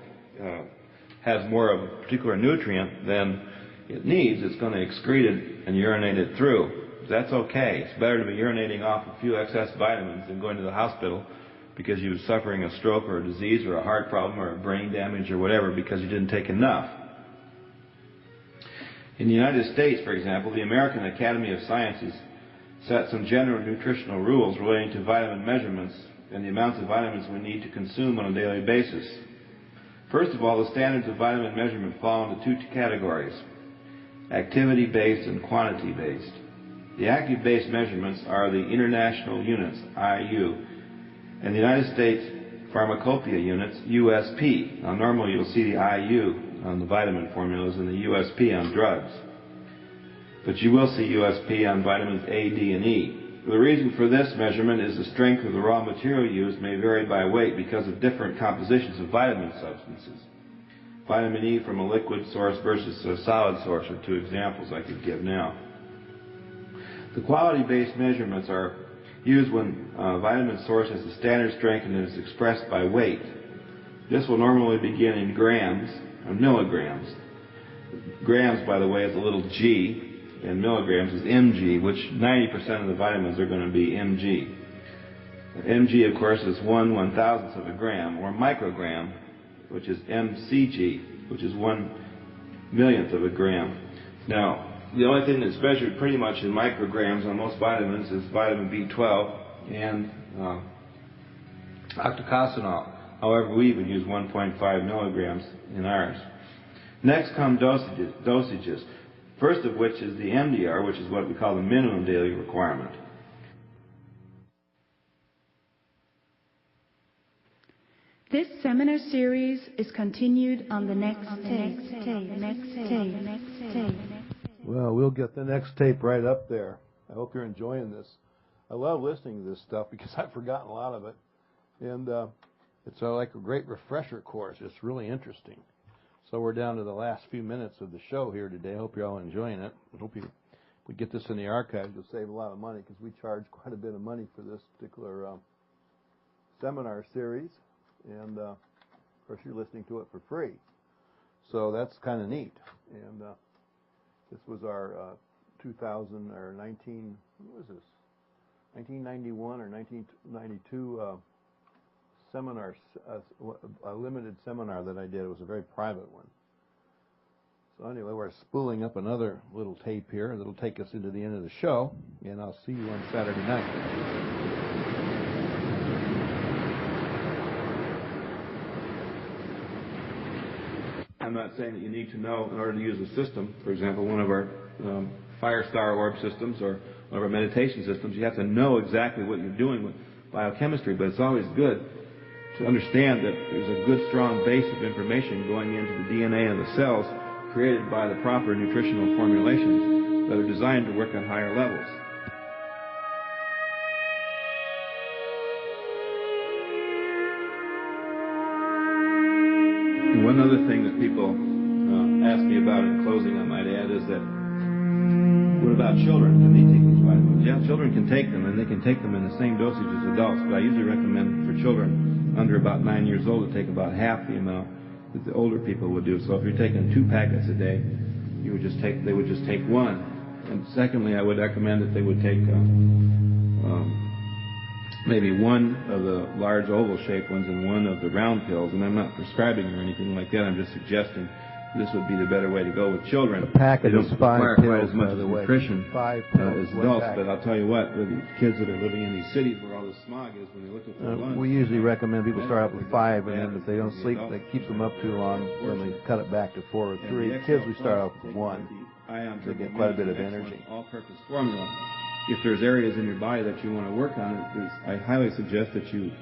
S2: has more of a particular nutrient than it needs, it's going to excrete it and urinate it through. That's okay. It's better to be urinating off a few excess vitamins than going to the hospital because you were suffering a stroke or a disease or a heart problem or a brain damage or whatever because you didn't take enough. In the United States, for example, the American Academy of Sciences set some general nutritional rules relating to vitamin measurements and the amounts of vitamins we need to consume on a daily basis. First of all, the standards of vitamin measurement fall into two categories: activity-based and quantity-based. The active-based measurements are the international units, IU, and the United States Pharmacopoeia units, USP. Now, normally you'll see the IU on the vitamin formulas and the USP on drugs. But you will see USP on vitamins A, D, and E. The reason for this measurement is the strength of the raw material used may vary by weight because of different compositions of vitamin substances. Vitamin E from a liquid source versus a solid source are two examples I could give now. The quality-based measurements are used when a vitamin source has a standard strength and is expressed by weight. This will normally begin in grams or milligrams. Grams, by the way, is a little g, and milligrams is mg, which 90% of the vitamins are going to be mg. Mg, of course, is 1/1000th of a gram, or microgram, which is mcg, which is 1/100000th of a gram. Now, the only thing that's measured pretty much in micrograms on most vitamins is vitamin B12 and octocosonol. However, we even use 1.5 milligrams in ours. Next come dosages. First of which is the MDR, which is what we call the minimum daily requirement.
S3: This seminar series is continued on the next tape.
S1: Well, we'll get the next tape right up there. I hope you're enjoying this. I love listening to this stuff because I've forgotten a lot of it. And it's like a great refresher course. It's really interesting. So we're down to the last few minutes of the show here today. I hope you're all enjoying it. I hope if we get this in the archives, you'll save a lot of money because we charge quite a bit of money for this particular seminar series. And, of course, you're listening to it for free. So that's kind of neat. And this was our 2000 or 19, what was this? 1991 or 1992 seminar, a limited seminar that I did. It was a very private one. So anyway, we're spooling up another little tape here that'll take us into the end of the show, and I'll see you on Saturday night.
S2: I'm not saying that you need to know in order to use a system. For example, one of our Firestar orb systems or one of our meditation systems, you have to know exactly what you're doing with biochemistry, but it's always good to understand that there's a good, strong base of information going into the DNA of the cells created by the proper nutritional formulations that are designed to work on higher levels. And one other thing that people ask me about in closing, I might add, is that what about children? Can they take these vitamins? Yeah, children can take them, and they can take them in the same dosage as adults, but I usually recommend for children under about 9 years old to take about half the amount that the older people would do. So if you're taking 2 packets a day, they would just take one. And secondly, I would recommend that they would take maybe one of the large oval-shaped ones and one of the round pills. And I'm not prescribing or anything like that. I'm just suggesting this would be the better way to go with children.
S1: A packet is 5 pills,
S2: as much
S1: by the way.
S2: nutrition
S1: 5 pills,
S2: as adults. But I'll tell you what, with the kids that are living in these cities where all this smog is, when they look at their lungs,
S1: we usually recommend people start out with 5, and then if they don't sleep, that keeps them up too long, then they cut it back to 4 or 3. Kids, we start out with 1. They get quite a bit of energy.
S2: All-purpose formula. If there's areas in your body that you want to work on, I highly suggest that you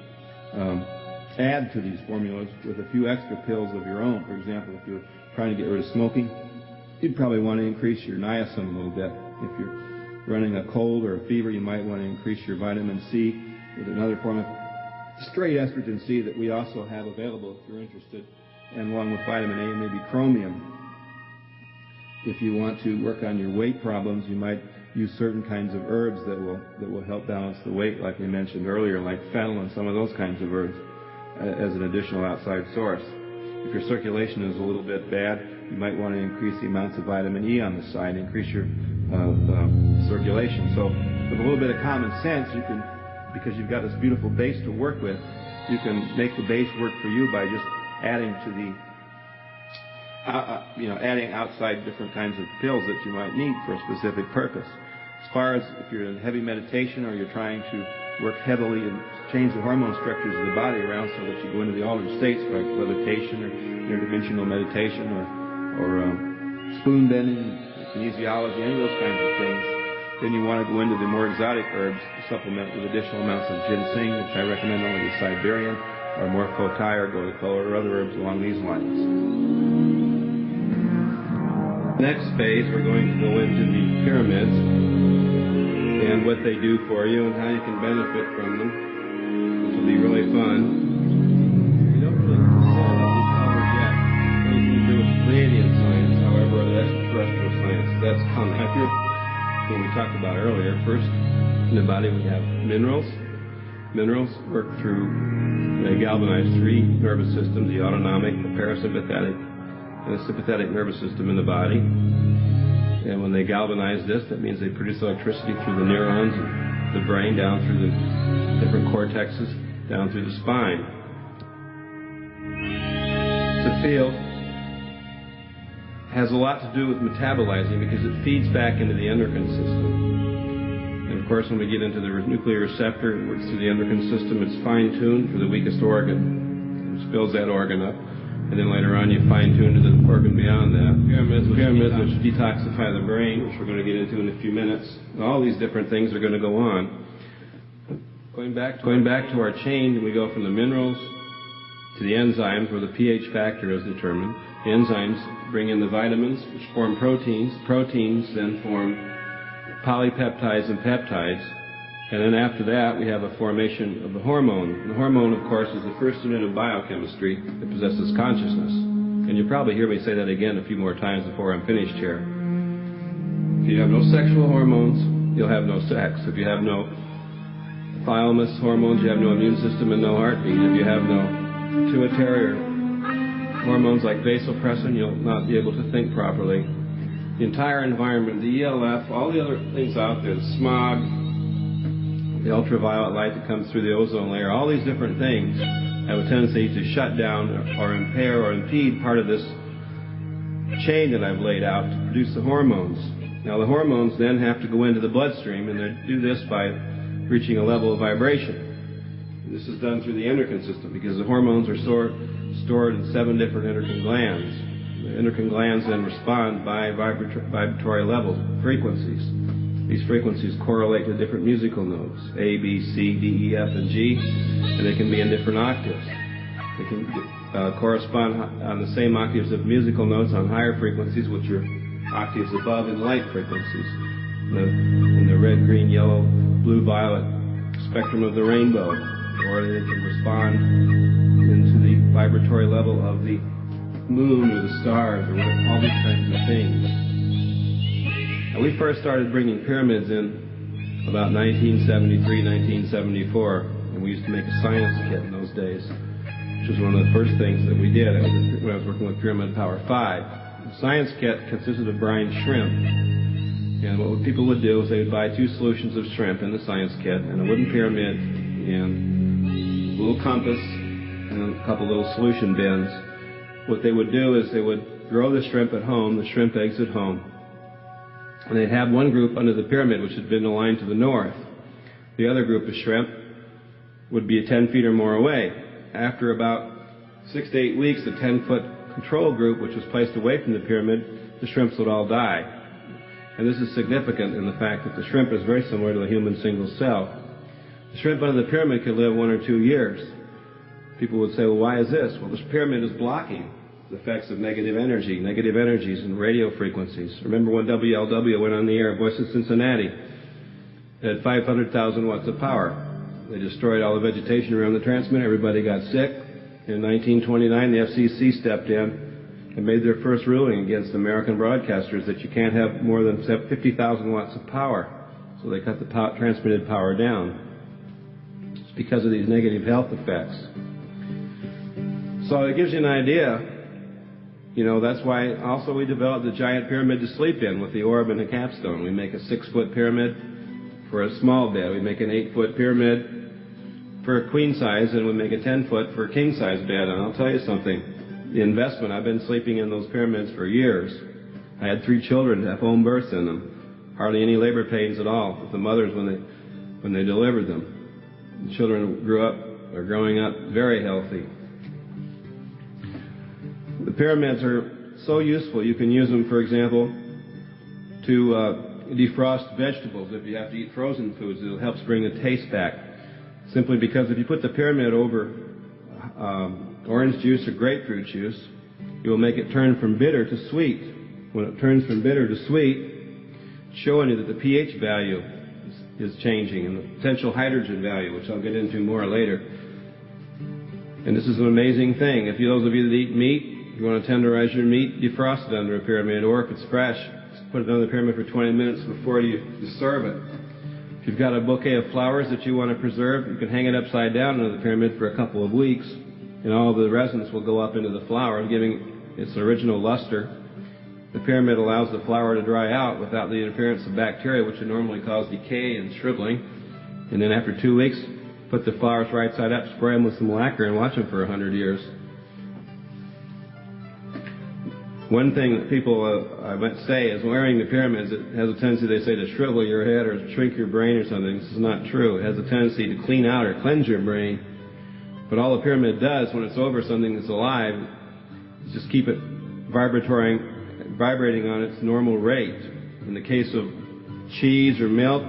S2: add to these formulas with a few extra pills of your own. For example, if you're trying to get rid of smoking, you'd probably want to increase your niacin a little bit. If you're running a cold or a fever, you might want to increase your vitamin C with another form of straight estrogen C that we also have available if you're interested, and along with vitamin A and maybe chromium. If you want to work on your weight problems, you might use certain kinds of herbs that will help balance the weight, like I mentioned earlier, like fennel and some of those kinds of herbs as an additional outside source. If your circulation is a little bit bad, you might want to increase the amounts of vitamin E on the side, increase your circulation. So with a little bit of common sense, you can, because you've got this beautiful base to work with, you can make the base work for you by just adding to the adding outside different kinds of pills that you might need for a specific purpose. As far as if you're in heavy meditation or you're trying to work heavily and change the hormone structures of the body around so that you go into the altered states like levitation or interdimensional meditation or spoon bending, kinesiology, any of those kinds of things, then you want to go into the more exotic herbs to supplement with additional amounts of ginseng, which I recommend only the Siberian, or Morpho Thai or Gotu-Kola or other herbs along these lines. Next phase, we're going to go into the pyramids and what they do for you and how you can benefit from them, which will be really fun. We don't really consider what we've covered yet anything to do with Pleiadian science, however, or the extraterrestrial science. That's coming. After what we talked about earlier, first in the body we have minerals. Minerals work through, they galvanize three nervous systems, the autonomic, the parasympathetic, and the sympathetic nervous system in the body. And when they galvanize this, that means they produce electricity through the neurons of the brain, down through the different cortexes, down through the spine. The field has a lot to do with metabolizing because it feeds back into the endocrine system. And of course, when we get into the nuclear receptor, it works through the endocrine system. It's fine-tuned for the weakest organ. It fills that organ up. And then later on, you fine-tune to the organ beyond that. Pyramids which detoxify the brain, which we're going to get into in a few minutes. All these different things are going to go on. Going back to our chain, we go from the minerals to the enzymes, where the pH factor is determined. The enzymes bring in the vitamins, which form proteins. Proteins then form polypeptides and peptides. And then after that, we have a formation of the hormone. The hormone, of course, is the first unit of biochemistry that possesses consciousness. And you'll probably hear me say that again a few more times before I'm finished here. If you have no sexual hormones, you'll have no sex. If you have no thymus hormones, you have no immune system and no heartbeat. If you have no pituitary or hormones like vasopressin, you'll not be able to think properly. The entire environment, the ELF, all the other things out there, the smog, the ultraviolet light that comes through the ozone layer, all these different things have a tendency to shut down or impair or impede part of this chain that I've laid out to produce the hormones. Now the hormones then have to go into the bloodstream, and they do this by reaching a level of vibration. And this is done through the endocrine system because the hormones are stored in 7 different endocrine glands. The endocrine glands then respond by vibratory levels, frequencies. These frequencies correlate to different musical notes, A, B, C, D, E, F, and G, and they can be in different octaves. They can correspond on the same octaves of musical notes on higher frequencies, which are octaves above in light frequencies, in the red, green, yellow, blue, violet spectrum of the rainbow, or they can respond into the vibratory level of the moon or the stars or all these kinds of things. Now, we first started bringing pyramids in about 1973, 1974, and we used to make a science kit in those days, which was one of the first things that we did when I was working with Pyramid Power 5. The science kit consisted of brine shrimp, and what people would do is they would buy 2 solutions of shrimp in the science kit, and a wooden pyramid, and a little compass, and a couple little solution bins. What they would do is they would grow the shrimp at home, the shrimp eggs at home, and they'd have one group under the pyramid, which had been aligned to the north. The other group of shrimp would be 10 feet or more away. After about 6 to 8 weeks, the 10-foot control group, which was placed away from the pyramid, the shrimps would all die. And this is significant in the fact that the shrimp is very similar to a human single cell. The shrimp under the pyramid could live 1 or 2 years. People would say, well, why is this? Well, this pyramid is blocking the effects of negative energies and radio frequencies. Remember when WLW went on the air, Voice of Cincinnati?
S4: It had 500,000 watts of power. They destroyed all the vegetation around the transmitter. Everybody got sick. In 1929, the FCC stepped in and made their first ruling against American broadcasters that you can't have more than 50,000 watts of power. So they cut the transmitted power down. It's because of these negative health effects. So it gives you an idea. You know, that's why also we developed the giant pyramid to sleep in with the orb and the capstone. We make a 6-foot pyramid for a small bed. We make an 8-foot pyramid for a queen size, and we make a 10-foot for a king size bed. And I'll tell you something, the investment, I've been sleeping in those pyramids for years. I had 3 children have home births in them. Hardly any labor pains at all with the mothers when they delivered them. The children are growing up very healthy. The pyramids are so useful. You can use them, for example, to defrost vegetables. If you have to eat frozen foods, it helps bring the taste back. Simply because if you put the pyramid over orange juice or grapefruit juice, you will make it turn from bitter to sweet. When it turns from bitter to sweet, showing you that the pH value is changing and the potential hydrogen value, which I'll get into more later. And this is an amazing thing. If those of you that eat meat, you want to tenderize your meat, defrost it under a pyramid, or if it's fresh, put it under the pyramid for 20 minutes before you serve it. If you've got a bouquet of flowers that you want to preserve, you can hang it upside down under the pyramid for a couple of weeks, and all the resins will go up into the flower, giving its original luster. The pyramid allows the flower to dry out without the interference of bacteria, which would normally cause decay and shriveling. And then after 2 weeks, put the flowers right side up, spray them with some lacquer, and watch them for 100 years. One thing that people, I might say, is wearing the pyramids, it has a tendency, they say, to shrivel your head or shrink your brain or something. This is not true. It has a tendency to clean out or cleanse your brain. But all the pyramid does when it's over something that's alive is just keep it vibrating on its normal rate. In the case of cheese or milk,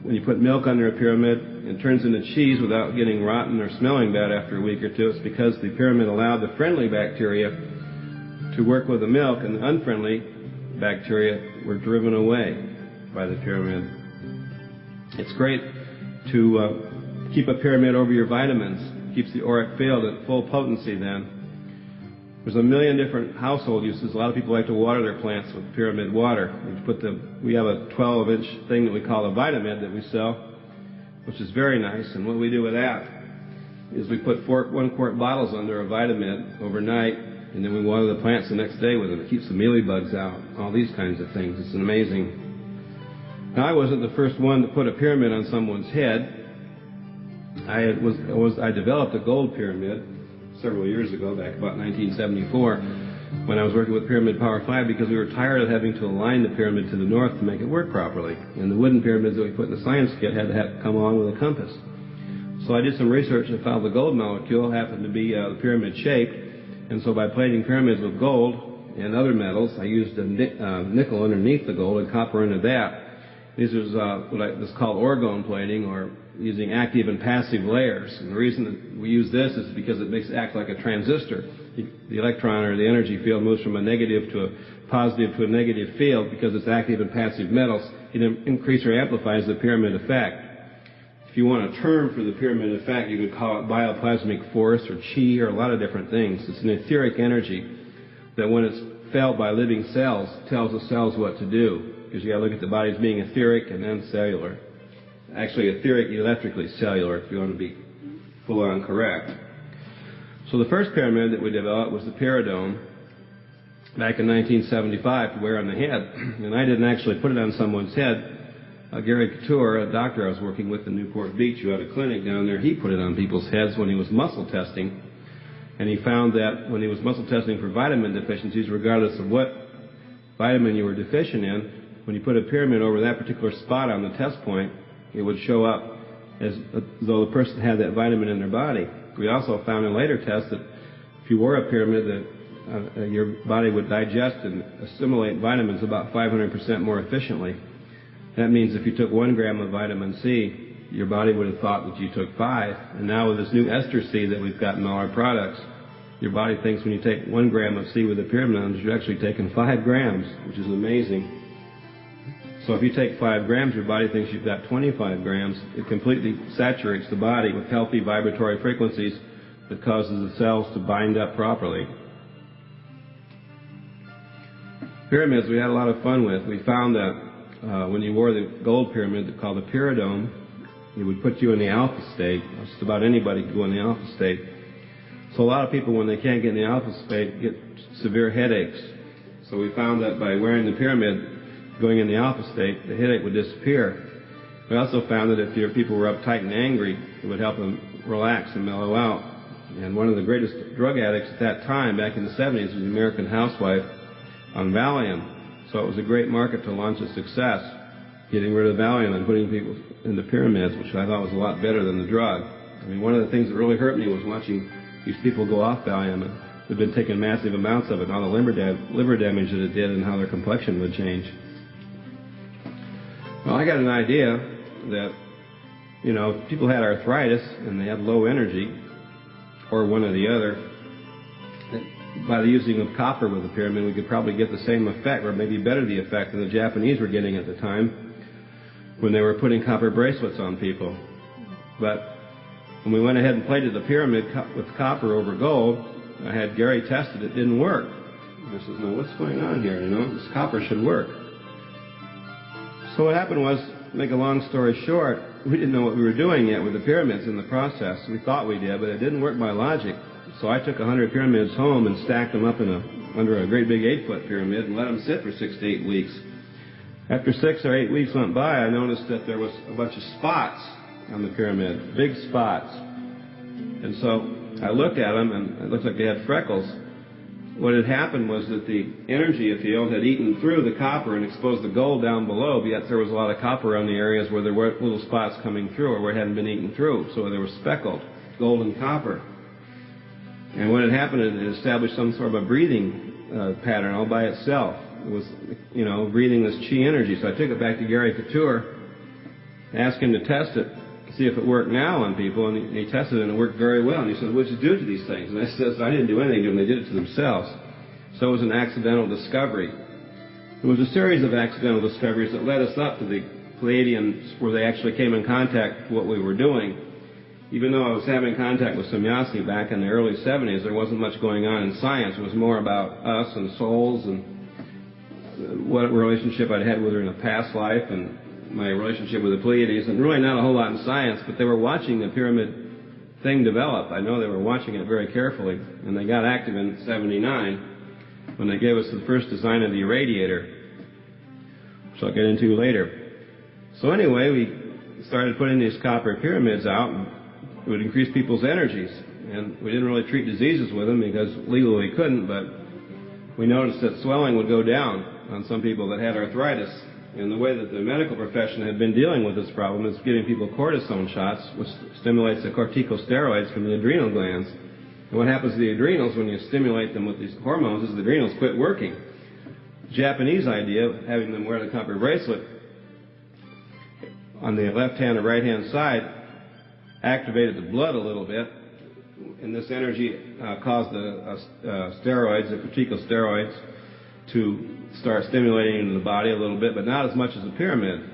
S4: when you put milk under a pyramid, it turns into cheese without getting rotten or smelling bad after a week or two. It's because the pyramid allowed the friendly bacteria to work with the milk, and the unfriendly bacteria were driven away by the pyramid. It's great to keep a pyramid over your vitamins. It keeps the auric field at full potency then. There's a million different household uses. A lot of people like to water their plants with pyramid water. We have a 12-inch thing that we call a Vitamid that we sell, which is very nice. And what we do with that is we put 1-quart bottles under a Vitamid overnight, and then we water the plants the next day with it. It keeps the mealybugs out, all these kinds of things. It's amazing. Now, I wasn't the first one to put a pyramid on someone's head. I developed a gold pyramid several years ago, back about 1974, when I was working with Pyramid Power 5, because we were tired of having to align the pyramid to the north to make it work properly. And the wooden pyramids that we put in the science kit had to come along with a compass. So I did some research and found the gold molecule happened to be the pyramid shaped. And so by plating pyramids with gold and other metals, I used a nickel underneath the gold and copper into that. This is what's called orgone plating, or using active and passive layers. And the reason that we use this is because it makes it act like a transistor. The electron or the energy field moves from a negative to a positive to a negative field because it's active and passive metals. It increases or amplifies the pyramid effect. If you want a term for the pyramid effect, you could call it bioplasmic force or chi or a lot of different things. It's an etheric energy that when it's felt by living cells, tells the cells what to do. Because you got to look at the body as being etheric and then cellular. Actually, etheric, electrically cellular, if you want to be full-on correct. So the first pyramid that we developed was the Pyradome back in 1975 to wear on the head. And I didn't actually put it on someone's head. Gary Couture, a doctor I was working with in Newport Beach, who had a clinic down there, he put it on people's heads when he was muscle testing. And he found that when he was muscle testing for vitamin deficiencies, regardless of what vitamin you were deficient in, when you put a pyramid over that particular spot on the test point, it would show up as though the person had that vitamin in their body. We also found in later tests that if you wore a pyramid, that your body would digest and assimilate vitamins about 500% more efficiently. That means if you took 1 gram of vitamin C, your body would have thought that you took 5. And now with this new ester C that we've got in all our products, your body thinks when you take 1 gram of C with a pyramid on, you're actually taking 5 grams, which is amazing. So if you take 5 grams, your body thinks you've got 25 grams. It completely saturates the body with healthy vibratory frequencies that causes the cells to bind up properly. Pyramids we had a lot of fun with. We found that when you wore the gold pyramid called the Pyridome, it would put you in the alpha state. Just about anybody could go in the alpha state. So a lot of people, when they can't get in the alpha state, get severe headaches. So we found that by wearing the pyramid, going in the alpha state, the headache would disappear. We also found that if your people were uptight and angry, it would help them relax and mellow out. And one of the greatest drug addicts at that time, back in the 70s, was the American housewife on Valium. So it was a great market to launch a success, getting rid of Valium and putting people in the pyramids, which I thought was a lot better than the drug. I mean, one of the things that really hurt me was watching these people go off Valium, and they've been taking massive amounts of it, and all the liver damage that it did and how their complexion would change. Well, I got an idea that, you know, if people had arthritis and they had low energy, or one or the other, that by the using of copper with the pyramid, we could probably get the same effect, or maybe better the effect than the Japanese were getting at the time when they were putting copper bracelets on people. But when we went ahead and plated the pyramid with copper over gold, I had Gary test it. It didn't work. I said, no, what's going on here? You know, this copper should work. So what happened was, to make a long story short, we didn't know what we were doing yet with the pyramids in the process. We thought we did, but it didn't work by logic. So I took 100 pyramids home and stacked them up under a great big 8-foot pyramid and let them sit for 6 to 8 weeks. After 6 or 8 weeks went by, I noticed that there was a bunch of spots on the pyramid, big spots. And so I looked at them, and it looked like they had freckles. What had happened was that the energy field had eaten through the copper and exposed the gold down below, but yet there was a lot of copper around the areas where there were little spots coming through or where it hadn't been eaten through, so they were speckled, gold and copper. And what had happened, it established some sort of a breathing pattern all by itself. It was, you know, breathing this chi energy. So I took it back to Gary Couture, asked him to test it, see if it worked now on people, and he tested it, and it worked very well. And he said, what'd you do to these things? And I said, I didn't do anything to them, they did it to themselves. So it was an accidental discovery. It was a series of accidental discoveries that led us up to the Pleiadians, where they actually came in contact with what we were doing. Even though I was having contact with Semjase back in the early 70s, there wasn't much going on in science. It was more about us and souls and what relationship I'd had with her in a past life and my relationship with the Pleiades, and really not a whole lot in science, but they were watching the pyramid thing develop. I know they were watching it very carefully, and they got active in '79 when they gave us the first design of the irradiator, which I'll get into later. So anyway, we started putting these copper pyramids out, and it would increase people's energies, and we didn't really treat diseases with them because legally we couldn't, but we noticed that swelling would go down on some people that had arthritis. And the way that the medical profession had been dealing with this problem is giving people cortisone shots, which stimulates the corticosteroids from the adrenal glands. And what happens to the adrenals when you stimulate them with these hormones is the adrenals quit working. The Japanese idea of having them wear the copper bracelet on the left-hand or right-hand side activated the blood a little bit, and this energy caused the steroids, the corticosteroids, to start stimulating into the body a little bit, but not as much as a pyramid.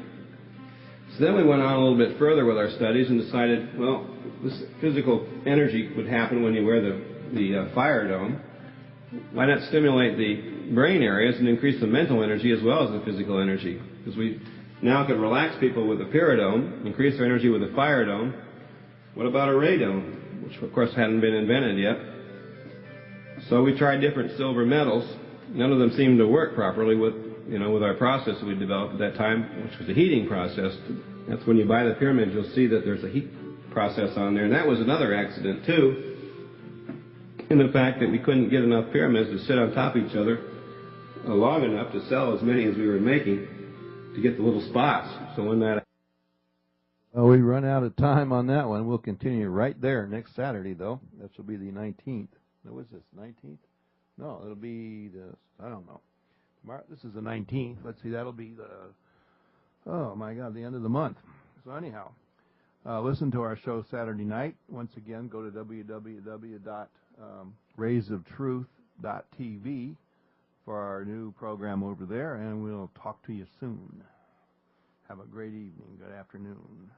S4: So then we went on a little bit further with our studies and decided, well, this physical energy would happen when you wear the fire dome. Why not stimulate the brain areas and increase the mental energy as well as the physical energy? Because we now could relax people with the Pyridome, increase their energy with the fire dome. What about a radome, which of course hadn't been invented yet? So we tried different silver metals. None of them seemed to work properly with our process that we developed at that time, which was a heating process. That's when you buy the pyramid, you'll see that there's a heat process on there. And that was another accident, too, in the fact that we couldn't get enough pyramids to sit on top of each other long enough to sell as many as we were making to get the little spots. So when that...
S1: Well, we run out of time on that one. We'll continue right there next Saturday, though. That will be the 19th. What was this, 19th? No, it'll be I don't know. Tomorrow, this is the 19th. Let's see, that'll be oh my God, the end of the month. So anyhow, listen to our show Saturday night. Once again, go to www.raysoftruth.tv for our new program over there, and we'll talk to you soon. Have a great evening. Good afternoon.